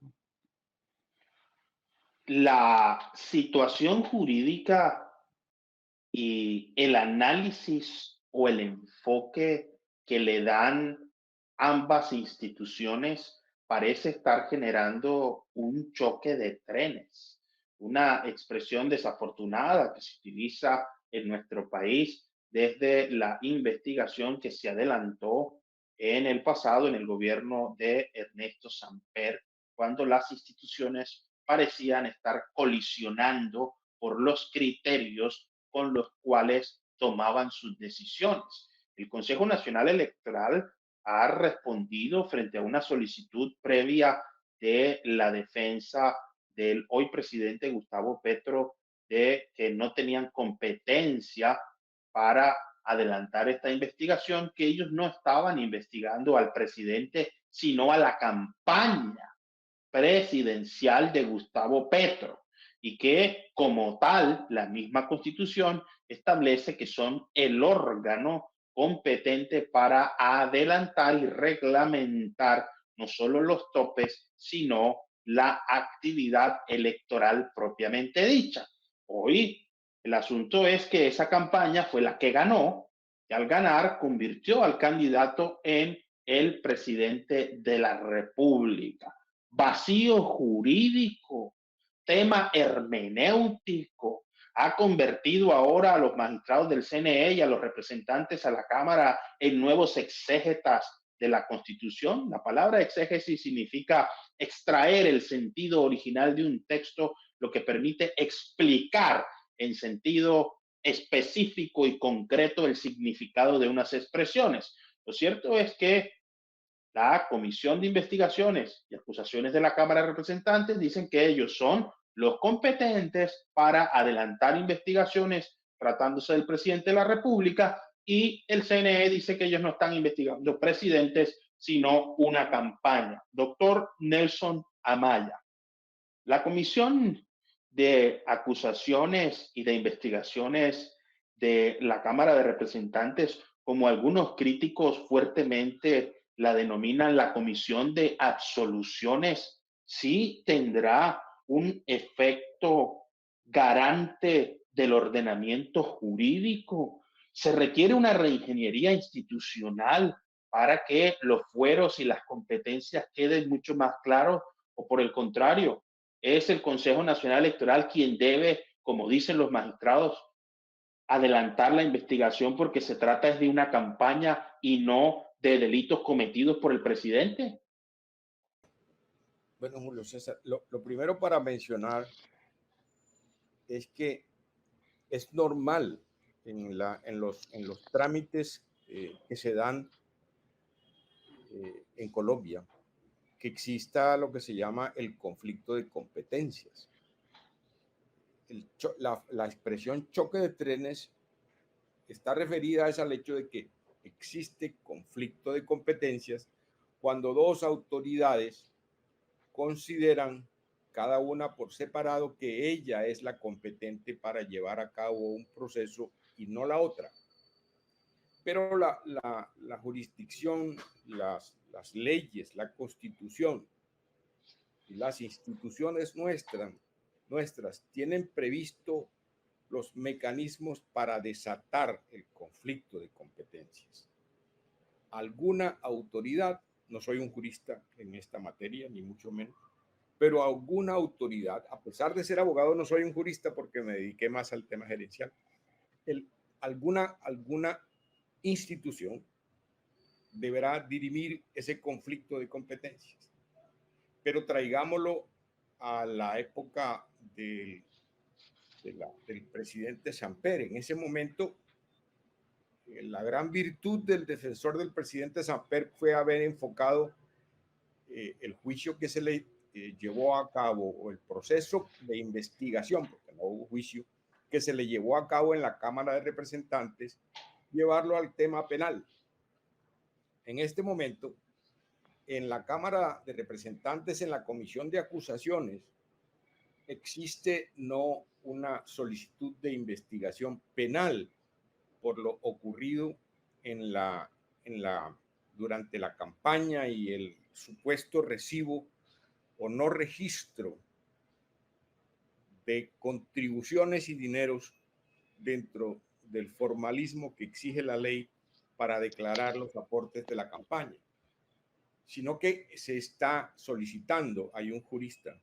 La situación jurídica y el análisis o el enfoque que le dan ambas instituciones parece estar generando un choque de trenes, una expresión desafortunada que se utiliza en nuestro país desde la investigación que se adelantó en el pasado en el gobierno de Ernesto Samper, cuando las instituciones parecían estar colisionando por los criterios con los cuales tomaban sus decisiones. El Consejo Nacional Electoral ha respondido frente a una solicitud previa de la defensa del hoy presidente Gustavo Petro de que no tenían competencia para adelantar esta investigación, que ellos no estaban investigando al presidente, sino a la campaña presidencial de Gustavo Petro, y que como tal la misma Constitución establece que son el órgano competente para adelantar y reglamentar no solo los topes, sino la actividad electoral propiamente dicha. Hoy el asunto es que esa campaña fue la que ganó y al ganar convirtió al candidato en el presidente de la República. Vacío jurídico, tema hermenéutico, ha convertido ahora a los magistrados del CNE y a los representantes a la Cámara en nuevos exégetas de la Constitución. La palabra exégesis significa extraer el sentido original de un texto, lo que permite explicar en sentido específico y concreto el significado de unas expresiones. Lo cierto es que la Comisión de Investigaciones y Acusaciones de la Cámara de Representantes dicen que ellos son los competentes para adelantar investigaciones tratándose del presidente de la República, y el CNE dice que ellos no están investigando presidentes, sino una campaña. Doctor Nelson Amaya, la Comisión de Acusaciones y de Investigaciones de la Cámara de Representantes, como algunos críticos fuertemente la denominan la Comisión de Absoluciones, sí tendrá un efecto garante del ordenamiento jurídico. Se requiere una reingeniería institucional para que los fueros y las competencias queden mucho más claros, o por el contrario, es el Consejo Nacional Electoral quien debe, como dicen los magistrados, adelantar la investigación porque se trata de una campaña y no de delitos cometidos por el presidente. Bueno, Julio César, lo primero para mencionar es que es normal en los trámites que se dan en Colombia que exista lo que se llama el conflicto de competencias. La expresión choque de trenes está referida al hecho de que existe conflicto de competencias cuando dos autoridades consideran cada una por separado que ella es la competente para llevar a cabo un proceso y no la otra. Pero la jurisdicción, las leyes, la constitución y las instituciones nuestras tienen previsto los mecanismos para desatar el conflicto de competencias. Alguna autoridad, no soy un jurista en esta materia, ni mucho menos, pero alguna autoridad, a pesar de ser abogado, no soy un jurista porque me dediqué más al tema gerencial, alguna institución deberá dirimir ese conflicto de competencias. Pero traigámoslo a la época del presidente Samper. En ese momento, la gran virtud del defensor del presidente Samper fue haber enfocado el juicio que se le llevó a cabo, o el proceso de investigación, porque no hubo juicio, que se le llevó a cabo en la Cámara de Representantes, llevarlo al tema penal. En este momento, en la Cámara de Representantes, en la Comisión de Acusaciones, existe no una solicitud de investigación penal por lo ocurrido durante la campaña y el supuesto recibo o no registro de contribuciones y dineros dentro del formalismo que exige la ley para declarar los aportes de la campaña, sino que se está solicitando, hay un jurista,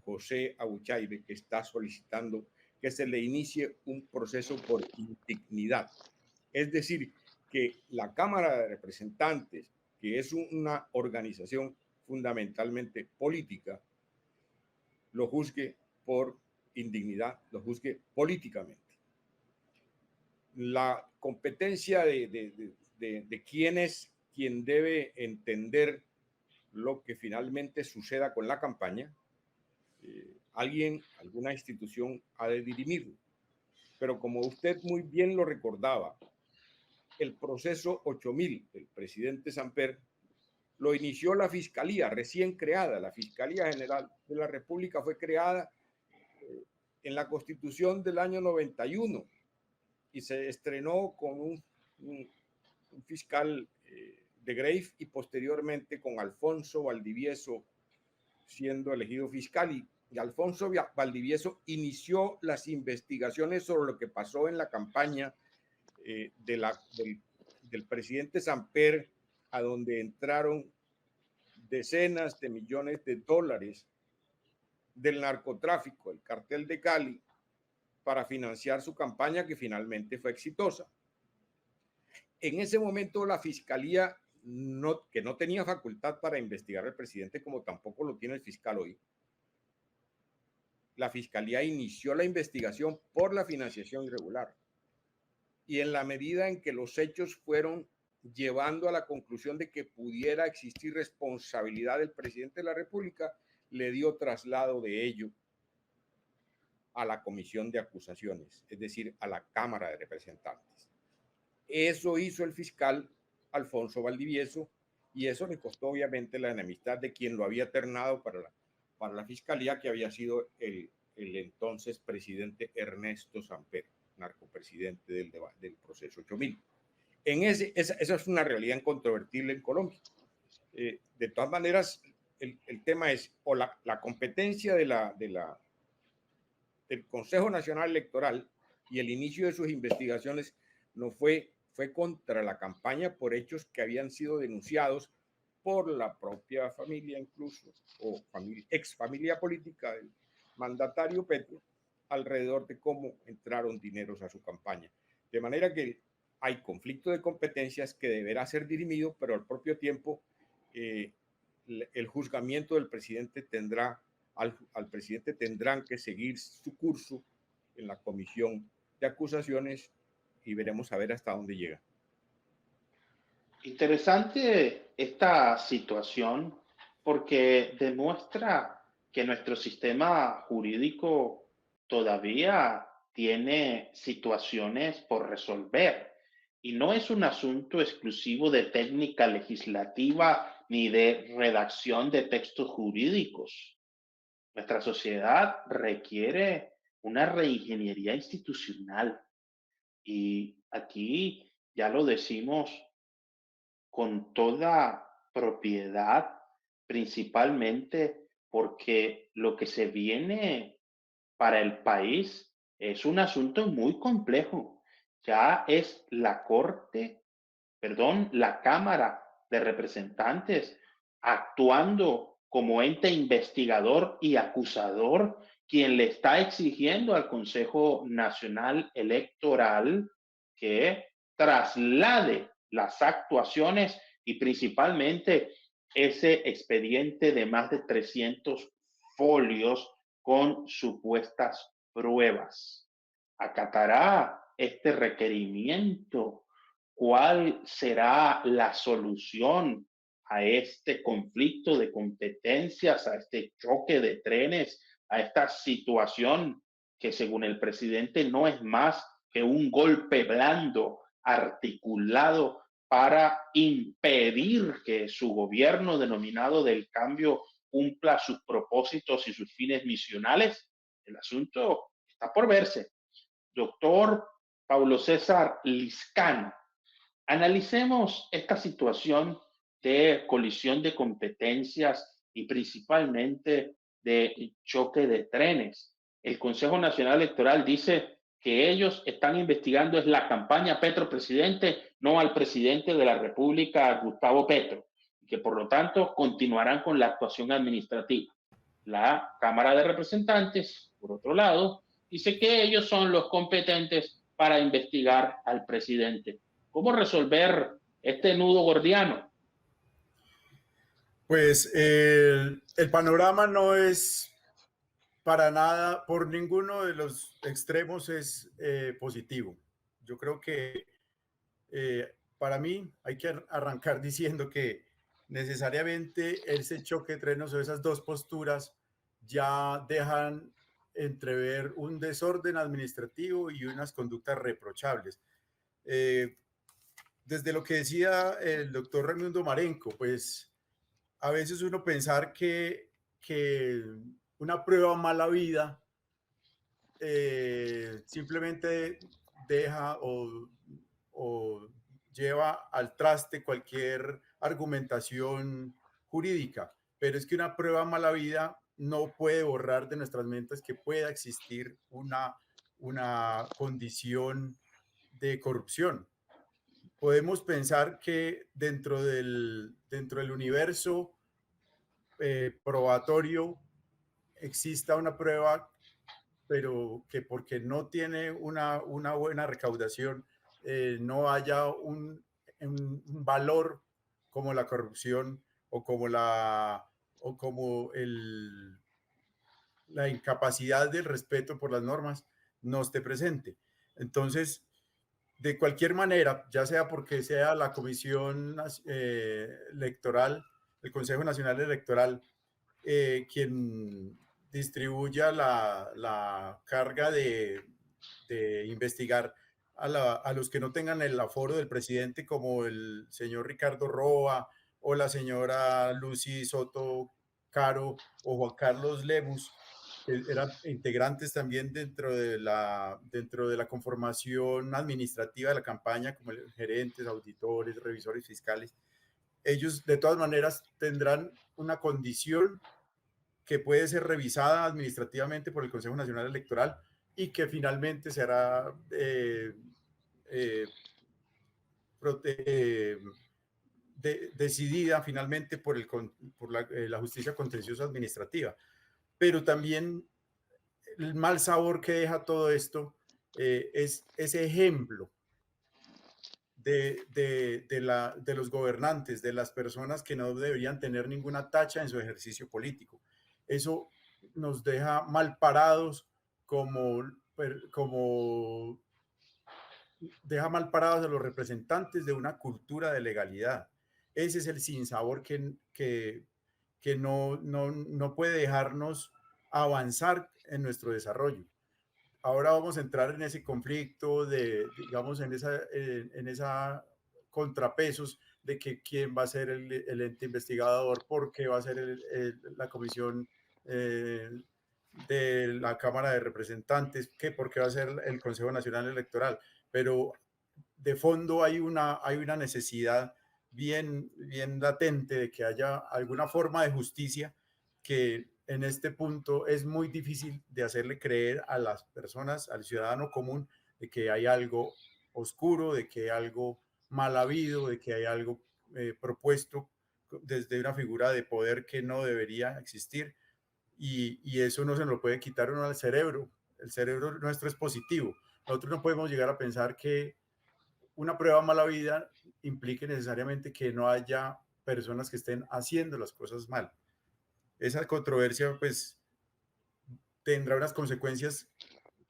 José Abuchaibe, que está solicitando que se le inicie un proceso por indignidad. Es decir, que la Cámara de Representantes, que es una organización fundamentalmente política, lo juzgue por indignidad, lo juzgue políticamente. La competencia de quién es quien debe entender lo que finalmente suceda con la campaña, alguna institución ha de dirimirlo. Pero como usted muy bien lo recordaba, el proceso 8000 del presidente Samper lo inició la Fiscalía recién creada. La Fiscalía General de la República fue creada en la Constitución del año 91 y se estrenó con un fiscal de Grave y posteriormente con Alfonso Valdivieso siendo elegido fiscal, y Alfonso Valdivieso inició las investigaciones sobre lo que pasó en la campaña del presidente Samper, a donde entraron decenas de millones de dólares del narcotráfico, el cartel de Cali, para financiar su campaña, que finalmente fue exitosa. En ese momento la Fiscalía, que no tenía facultad para investigar al presidente, como tampoco lo tiene el fiscal hoy, la Fiscalía inició la investigación por la financiación irregular. Y en la medida en que los hechos fueron llevando a la conclusión de que pudiera existir responsabilidad del presidente de la República, le dio traslado de ello a la Comisión de Acusaciones, es decir, a la Cámara de Representantes. Eso hizo el fiscal Alfonso Valdivieso, y eso le costó obviamente la enemistad de quien lo había ternado para la Fiscalía, que había sido el entonces presidente Ernesto Samper, narcopresidente del proceso 8000. Esa es una realidad incontrovertible en Colombia. De todas maneras, el tema es, o la competencia del Consejo Nacional Electoral y el inicio de sus investigaciones no fue contra la campaña por hechos que habían sido denunciados por la propia familia, incluso, o ex familia política del mandatario Petro, alrededor de cómo entraron dineros a su campaña. De manera que hay conflicto de competencias que deberá ser dirimido, pero al propio tiempo el juzgamiento del presidente tendrá, al presidente tendrán que seguir su curso en la Comisión de Acusaciones, y veremos a ver hasta dónde llega. Interesante esta situación porque demuestra que nuestro sistema jurídico todavía tiene situaciones por resolver y no es un asunto exclusivo de técnica legislativa ni de redacción de textos jurídicos. Nuestra sociedad requiere una reingeniería institucional y aquí ya lo decimos con toda propiedad, principalmente porque lo que se viene para el país es un asunto muy complejo. Ya es la Cámara de Representantes actuando como ente investigador y acusador, quien le está exigiendo al Consejo Nacional Electoral que traslade las actuaciones y principalmente ese expediente de más de 300 folios con supuestas pruebas. ¿Acatará este requerimiento? ¿Cuál será la solución a este conflicto de competencias, a este choque de trenes, a esta situación que según el presidente no es más que un golpe blando articulado para impedir que su gobierno denominado del cambio cumpla sus propósitos y sus fines misionales? El asunto está por verse. Doctor Paulo César Liscano, analicemos esta situación de colisión de competencias y principalmente de choque de trenes. El Consejo Nacional Electoral dice que ellos están investigando es la campaña Petro presidente, no al presidente de la República, Gustavo Petro, y que por lo tanto continuarán con la actuación administrativa. La Cámara de Representantes, por otro lado, dice que ellos son los competentes para investigar al presidente. ¿Cómo resolver este nudo gordiano? Pues el panorama no es para nada, por ninguno de los extremos es positivo. Yo creo que para mí hay que arrancar diciendo que necesariamente ese choque de trenes o esas dos posturas ya dejan entrever un desorden administrativo y unas conductas reprochables. Desde lo que decía el doctor Raimundo Marenco, pues a veces uno pensar que una prueba mala vida simplemente deja o lleva al traste cualquier argumentación jurídica, pero es que una prueba mala vida no puede borrar de nuestras mentes que pueda existir una condición de corrupción. Podemos pensar que dentro del universo probatorio exista una prueba, pero que porque no tiene una buena recaudación, no haya un valor como la corrupción o como la incapacidad del respeto por las normas no esté presente. Entonces, de cualquier manera, ya sea porque sea la Comisión Electoral, el Consejo Nacional Electoral, quien distribuya la carga de investigar a los que no tengan el aforo del presidente, como el señor Ricardo Roa o la señora Lucy Soto Caro o Juan Carlos Lemus, que eran integrantes también dentro de la conformación administrativa de la campaña, como gerentes, auditores, revisores fiscales. Ellos de todas maneras tendrán una condición que puede ser revisada administrativamente por el Consejo Nacional Electoral y que finalmente será decidida finalmente por la justicia contenciosa administrativa. Pero también el mal sabor que deja todo esto es ese ejemplo de los gobernantes, de las personas que no deberían tener ninguna tacha en su ejercicio político. Eso nos deja mal parados como deja mal parados a los representantes de una cultura de legalidad. Ese es el sinsabor que no puede dejarnos avanzar en nuestro desarrollo. ahora vamos a entrar en ese conflicto digamos, en esa contrapesos de que quién va a ser el ente investigador, por qué va a ser la comisión de la Cámara de Representantes, por qué va a ser el Consejo Nacional Electoral. Pero de fondo hay una necesidad bien latente de que haya alguna forma de justicia que en este punto es muy difícil de hacerle creer a las personas, al ciudadano común, de que hay algo oscuro, de que hay algo mal habido, de que hay algo propuesto desde una figura de poder que no debería existir. Y eso no se lo puede quitar uno al cerebro. El cerebro nuestro es positivo. Nosotros no podemos llegar a pensar que una prueba mala vida implique necesariamente que no haya personas que estén haciendo las cosas mal. Esa controversia pues tendrá unas consecuencias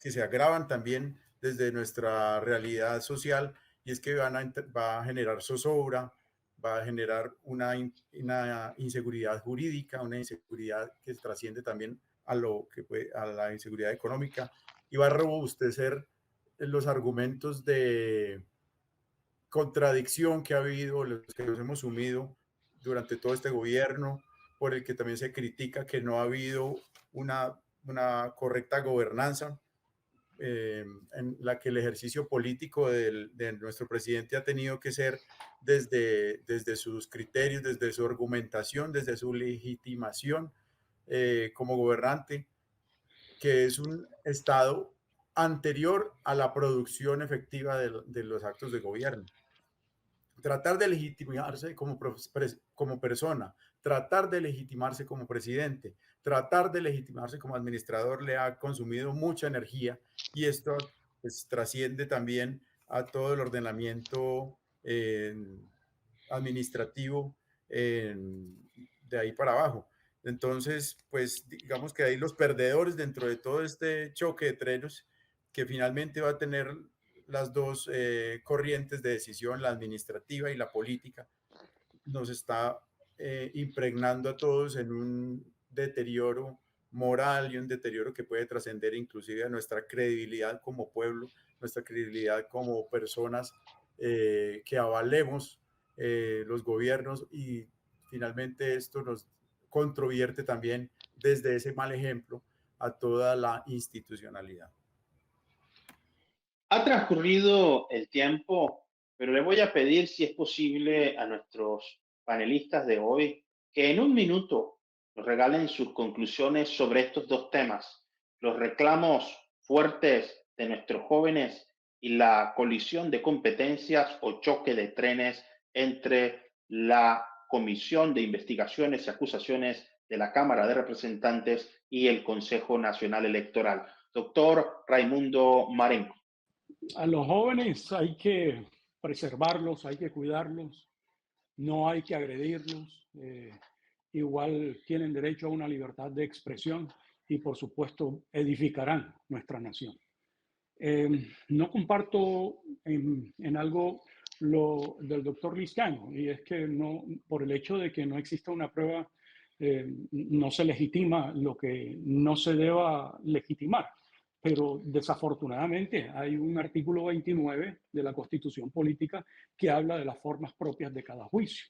que se agravan también desde nuestra realidad social, y es que va a generar zozobra, va a generar una inseguridad jurídica, una inseguridad que trasciende también a la inseguridad económica, y va a robustecer los argumentos de contradicción que ha habido, los que nos hemos sumido durante todo este gobierno, por el que también se critica que no ha habido una correcta gobernanza, en la que el ejercicio político de nuestro presidente ha tenido que ser desde sus criterios, desde su argumentación, desde su legitimación como gobernante, que es un Estado anterior a la producción efectiva de los actos de gobierno. Tratar de legitimarse como persona, tratar de legitimarse como presidente, tratar de legitimarse como administrador le ha consumido mucha energía, y esto pues trasciende también a todo el ordenamiento administrativo de ahí para abajo. Entonces, pues digamos que hay los perdedores dentro de todo este choque de trenes que finalmente va a tener las dos corrientes de decisión, la administrativa y la política. Nos está impregnando a todos en un deterioro moral y un deterioro que puede trascender inclusive a nuestra credibilidad como pueblo, nuestra credibilidad como personas que avalemos los gobiernos, y finalmente esto nos controvierte también desde ese mal ejemplo a toda la institucionalidad. Ha transcurrido el tiempo, pero le voy a pedir si es posible a nuestros panelistas de hoy que en un minuto nos regalen sus conclusiones sobre estos dos temas, los reclamos fuertes de nuestros jóvenes y la colisión de competencias o choque de trenes entre la Comisión de Investigaciones y Acusaciones de la Cámara de Representantes y el Consejo Nacional Electoral. Doctor Raimundo Marenco. A los jóvenes hay que preservarlos, hay que cuidarlos, no hay que agredirlos. Igual tienen derecho a una libertad de expresión y, por supuesto, edificarán nuestra nación. No comparto en algo lo del doctor Lizcano, y es que no, por el hecho de que no exista una prueba, no se legitima lo que no se deba legitimar. Pero desafortunadamente hay un artículo 29 de la Constitución Política que habla de las formas propias de cada juicio.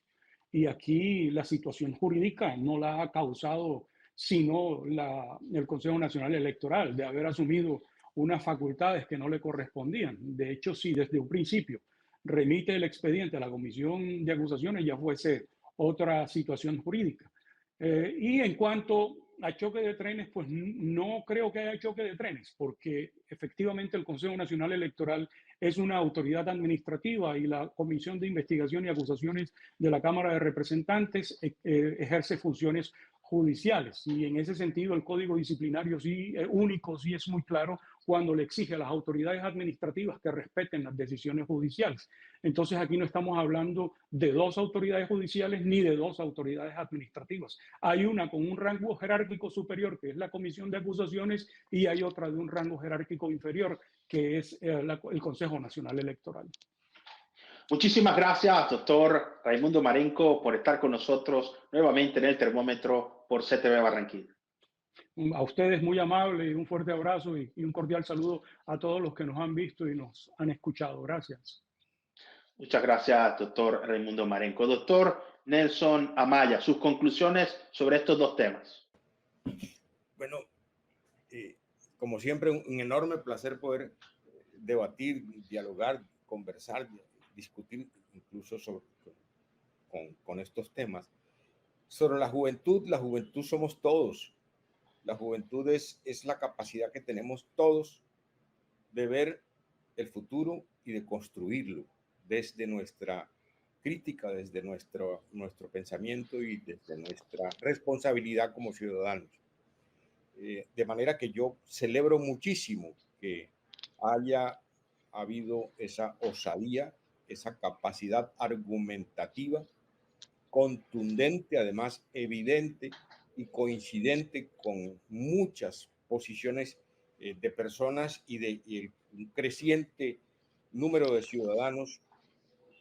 Y aquí la situación jurídica no la ha causado sino el Consejo Nacional Electoral, de haber asumido unas facultades que no le correspondían. De hecho, si desde un principio remite el expediente a la Comisión de Acusaciones, ya fuese otra situación jurídica. Y en cuanto a choque de trenes, pues no creo que haya choque de trenes, porque efectivamente el Consejo Nacional Electoral es una autoridad administrativa y la Comisión de Investigación y Acusaciones de la Cámara de Representantes ejerce funciones judiciales. Y en ese sentido el Código Disciplinario único sí es muy claro cuando le exige a las autoridades administrativas que respeten las decisiones judiciales. Entonces aquí no estamos hablando de dos autoridades judiciales ni de dos autoridades administrativas. Hay una con un rango jerárquico superior, que es la Comisión de Acusaciones, y hay otra de un rango jerárquico inferior, que es el Consejo Nacional Electoral. Muchísimas gracias, doctor Raimundo Marenco, por estar con nosotros nuevamente en el termómetro por CTV Barranquilla. A ustedes muy amable y un fuerte abrazo y un cordial saludo a todos los que nos han visto y nos han escuchado. Gracias. Muchas gracias, doctor Raimundo Marenco. Doctor Nelson Amaya, sus conclusiones sobre estos dos temas. Bueno, como siempre, un enorme placer poder debatir, dialogar, conversar, discutir incluso con estos temas. Sobre la juventud somos todos. La juventud es la capacidad que tenemos todos de ver el futuro y de construirlo desde nuestra crítica, desde nuestro pensamiento y desde nuestra responsabilidad como ciudadanos. De manera que yo celebro muchísimo que haya habido esa osadía, esa capacidad argumentativa, contundente, además evidente y coincidente con muchas posiciones de personas y un creciente número de ciudadanos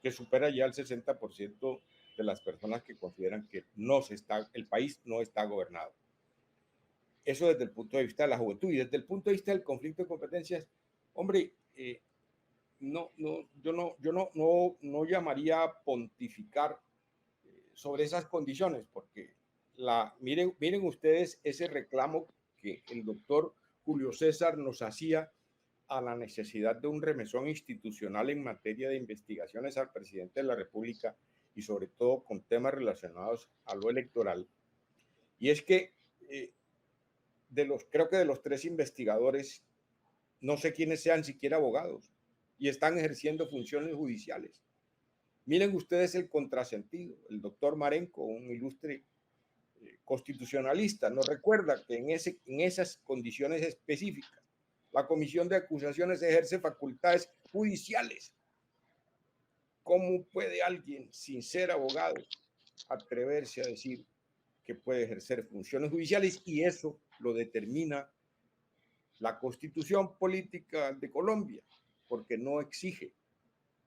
que supera ya el 60% de las personas que consideran que el país no está gobernado. Eso desde el punto de vista de la juventud. Y desde el punto de vista del conflicto de competencias, hombre, yo no llamaría a pontificar sobre esas condiciones, porque miren ustedes ese reclamo que el doctor Julio César nos hacía a la necesidad de un remesón institucional en materia de investigaciones al presidente de la República y sobre todo con temas relacionados a lo electoral. Y es que creo que de los 3 investigadores, no sé quiénes sean siquiera abogados y están ejerciendo funciones judiciales. Miren ustedes el contrasentido. El doctor Marenco, un ilustre constitucionalista, nos recuerda que en esas condiciones específicas, la Comisión de Acusaciones ejerce facultades judiciales. ¿Cómo puede alguien, sin ser abogado, atreverse a decir que puede ejercer funciones judiciales? Y eso lo determina la Constitución Política de Colombia, porque no exige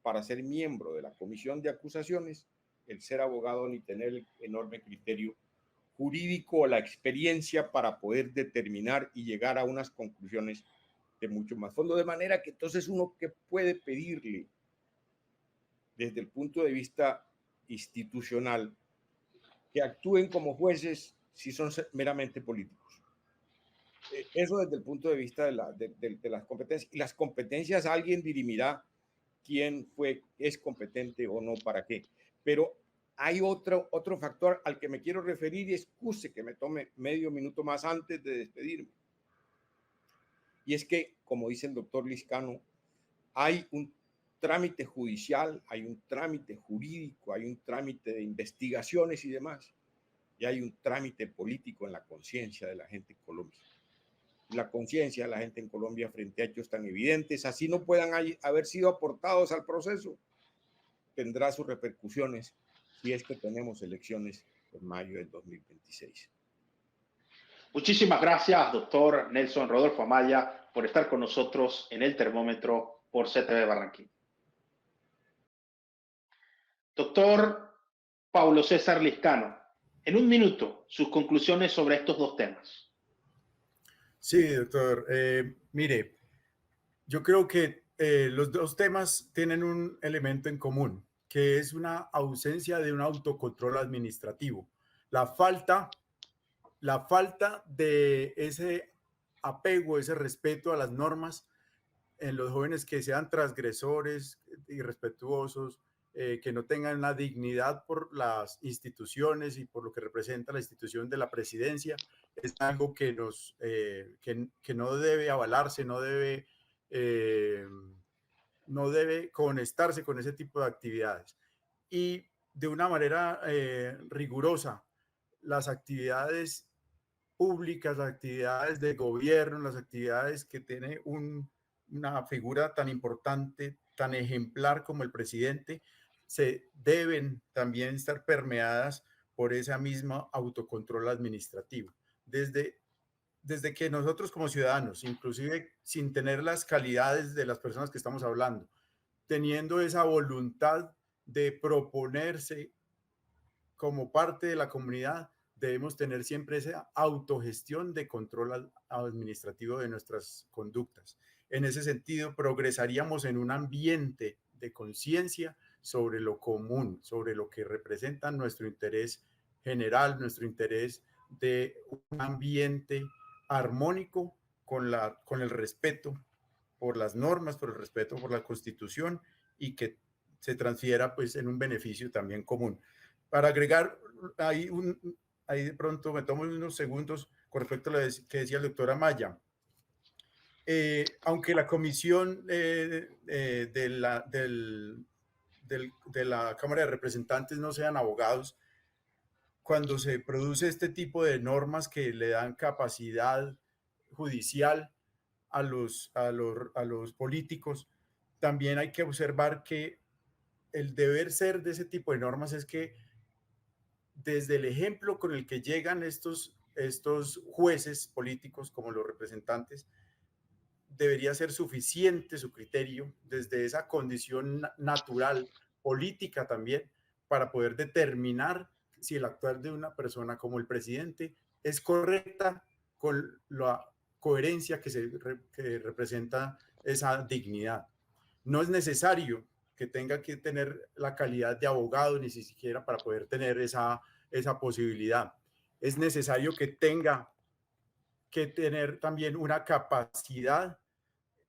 para ser miembro de la Comisión de Acusaciones el ser abogado ni tener el enorme criterio jurídico o la experiencia para poder determinar y llegar a unas conclusiones de mucho más fondo. De manera que entonces uno que puede pedirle desde el punto de vista institucional que actúen como jueces si son meramente políticos. Eso desde el punto de vista de las competencias. Y las competencias alguien dirimirá quién es competente o no para qué. Pero hay otro factor al que me quiero referir y excuse que me tome medio minuto más antes de despedirme. Y es que, como dice el doctor Liscano, hay un trámite judicial, hay un trámite jurídico, hay un trámite de investigaciones y demás, y hay un trámite político en la conciencia de la gente en Colombia. La conciencia de la gente en Colombia frente a hechos tan evidentes, así no puedan haber sido aportados al proceso, tendrá sus repercusiones si es que tenemos elecciones en mayo del 2026. Muchísimas gracias, doctor Nelson Rodolfo Amaya, por estar con nosotros en el termómetro por CTV Barranquilla. Doctor Paulo César Liscano, en un minuto, sus conclusiones sobre estos dos temas. Sí, doctor. Mire, yo creo que los dos temas tienen un elemento en común, que es una ausencia de un autocontrol administrativo. La falta de ese apego, ese respeto a las normas en los jóvenes que sean transgresores, irrespetuosos, que no tengan la dignidad por las instituciones y por lo que representa la institución de la presidencia, es algo que que no debe avalarse, no debe conectarse con ese tipo de actividades. Y de una manera rigurosa, las actividades públicas, las actividades de gobierno, las actividades que tiene una figura tan importante, tan ejemplar como el presidente, se deben también estar permeadas por ese mismo autocontrol administrativo. Desde que nosotros como ciudadanos, inclusive sin tener las calidades de las personas que estamos hablando, teniendo esa voluntad de proponerse como parte de la comunidad, debemos tener siempre esa autogestión de control administrativo de nuestras conductas. En ese sentido, progresaríamos en un ambiente de conciencia sobre lo común, sobre lo que representa nuestro interés general, nuestro interés de un ambiente armónico con el respeto por las normas, por el respeto por la Constitución y que se transfiera pues en un beneficio también común. Para agregar ahí de pronto me tomo unos segundos con respecto a lo que decía el doctor Amaya. Aunque la comisión de la Cámara de Representantes no sean abogados, cuando se produce este tipo de normas que le dan capacidad judicial a los políticos, también hay que observar que el deber ser de ese tipo de normas es que desde el ejemplo con el que llegan estos jueces políticos como los representantes, debería ser suficiente su criterio desde esa condición natural, política también, para poder determinar si el actuar de una persona como el presidente es correcta con la coherencia que representa esa dignidad. No es necesario que tenga que tener la calidad de abogado ni siquiera para poder tener esa posibilidad. Es necesario que tenga que tener también una capacidad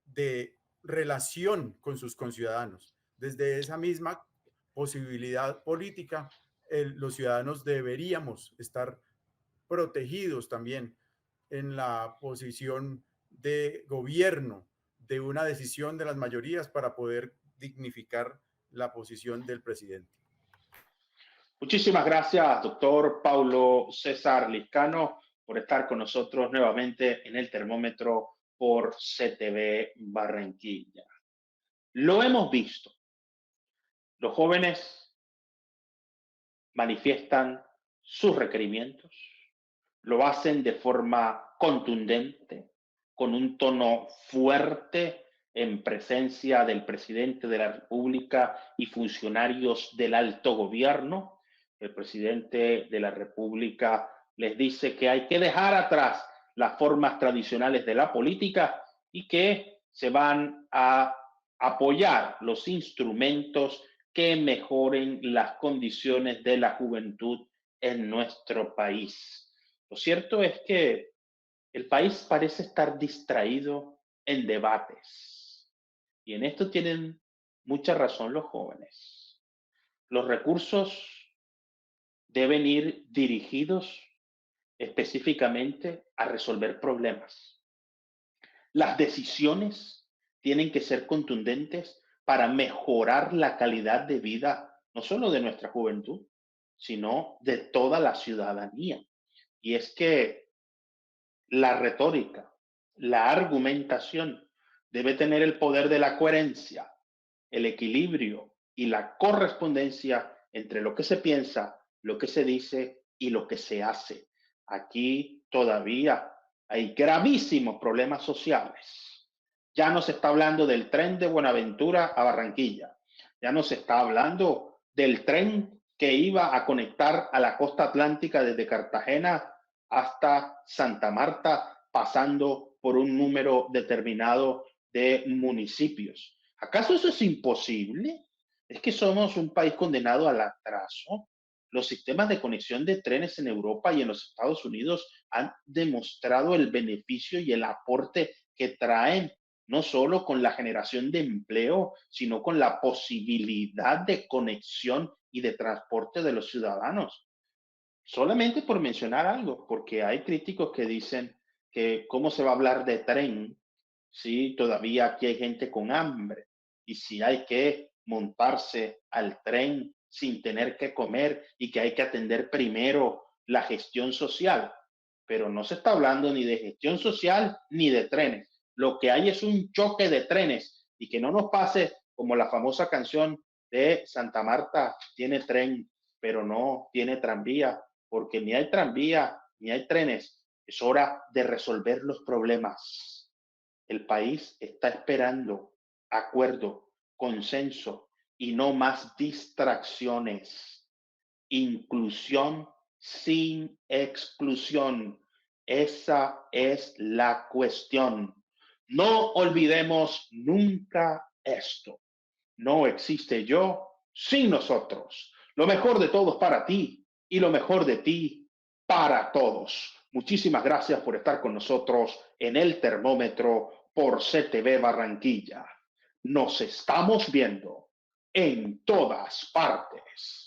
de relación con sus conciudadanos. Desde esa misma posibilidad política, los ciudadanos deberíamos estar protegidos también en la posición de gobierno de una decisión de las mayorías para poder dignificar la posición del presidente. Muchísimas gracias, doctor Paulo César Liscano, por estar con nosotros nuevamente en el termómetro por CTV Barranquilla. Lo hemos visto. Los jóvenes manifiestan sus requerimientos, lo hacen de forma contundente, con un tono fuerte en presencia del presidente de la República y funcionarios del alto gobierno. El presidente de la República les dice que hay que dejar atrás las formas tradicionales de la política y que se van a apoyar los instrumentos que mejoren las condiciones de la juventud en nuestro país. Lo cierto es que el país parece estar distraído en debates y en esto tienen mucha razón los jóvenes. Los recursos deben ir dirigidos específicamente a resolver problemas. Las decisiones tienen que ser contundentes para mejorar la calidad de vida, no solo de nuestra juventud, sino de toda la ciudadanía. Y es que la retórica, la argumentación debe tener el poder de la coherencia, el equilibrio y la correspondencia entre lo que se piensa, lo que se dice y lo que se hace. Aquí todavía hay gravísimos problemas sociales. Ya no se está hablando del tren de Buenaventura a Barranquilla. Ya no se está hablando del tren que iba a conectar a la costa atlántica desde Cartagena hasta Santa Marta, pasando por un número determinado de municipios. ¿Acaso eso es imposible? ¿Es que somos un país condenado al atraso? Los sistemas de conexión de trenes en Europa y en los Estados Unidos han demostrado el beneficio y el aporte que traen, no solo con la generación de empleo, sino con la posibilidad de conexión y de transporte de los ciudadanos. Solamente por mencionar algo, porque hay críticos que dicen que cómo se va a hablar de tren si todavía aquí hay gente con hambre y si hay que montarse al tren sin tener que comer y que hay que atender primero la gestión social. Pero no se está hablando ni de gestión social ni de trenes. Lo que hay es un choque de trenes y que no nos pase como la famosa canción de Santa Marta tiene tren, pero no tiene tranvía, porque ni hay tranvía ni hay trenes. Es hora de resolver los problemas. El país está esperando acuerdo, consenso y no más distracciones. Inclusión sin exclusión. Esa es la cuestión. No olvidemos nunca esto. No existe yo sin nosotros. Lo mejor de todos para ti y lo mejor de ti para todos. Muchísimas gracias por estar con nosotros en el termómetro por CTV Barranquilla. Nos estamos viendo en todas partes.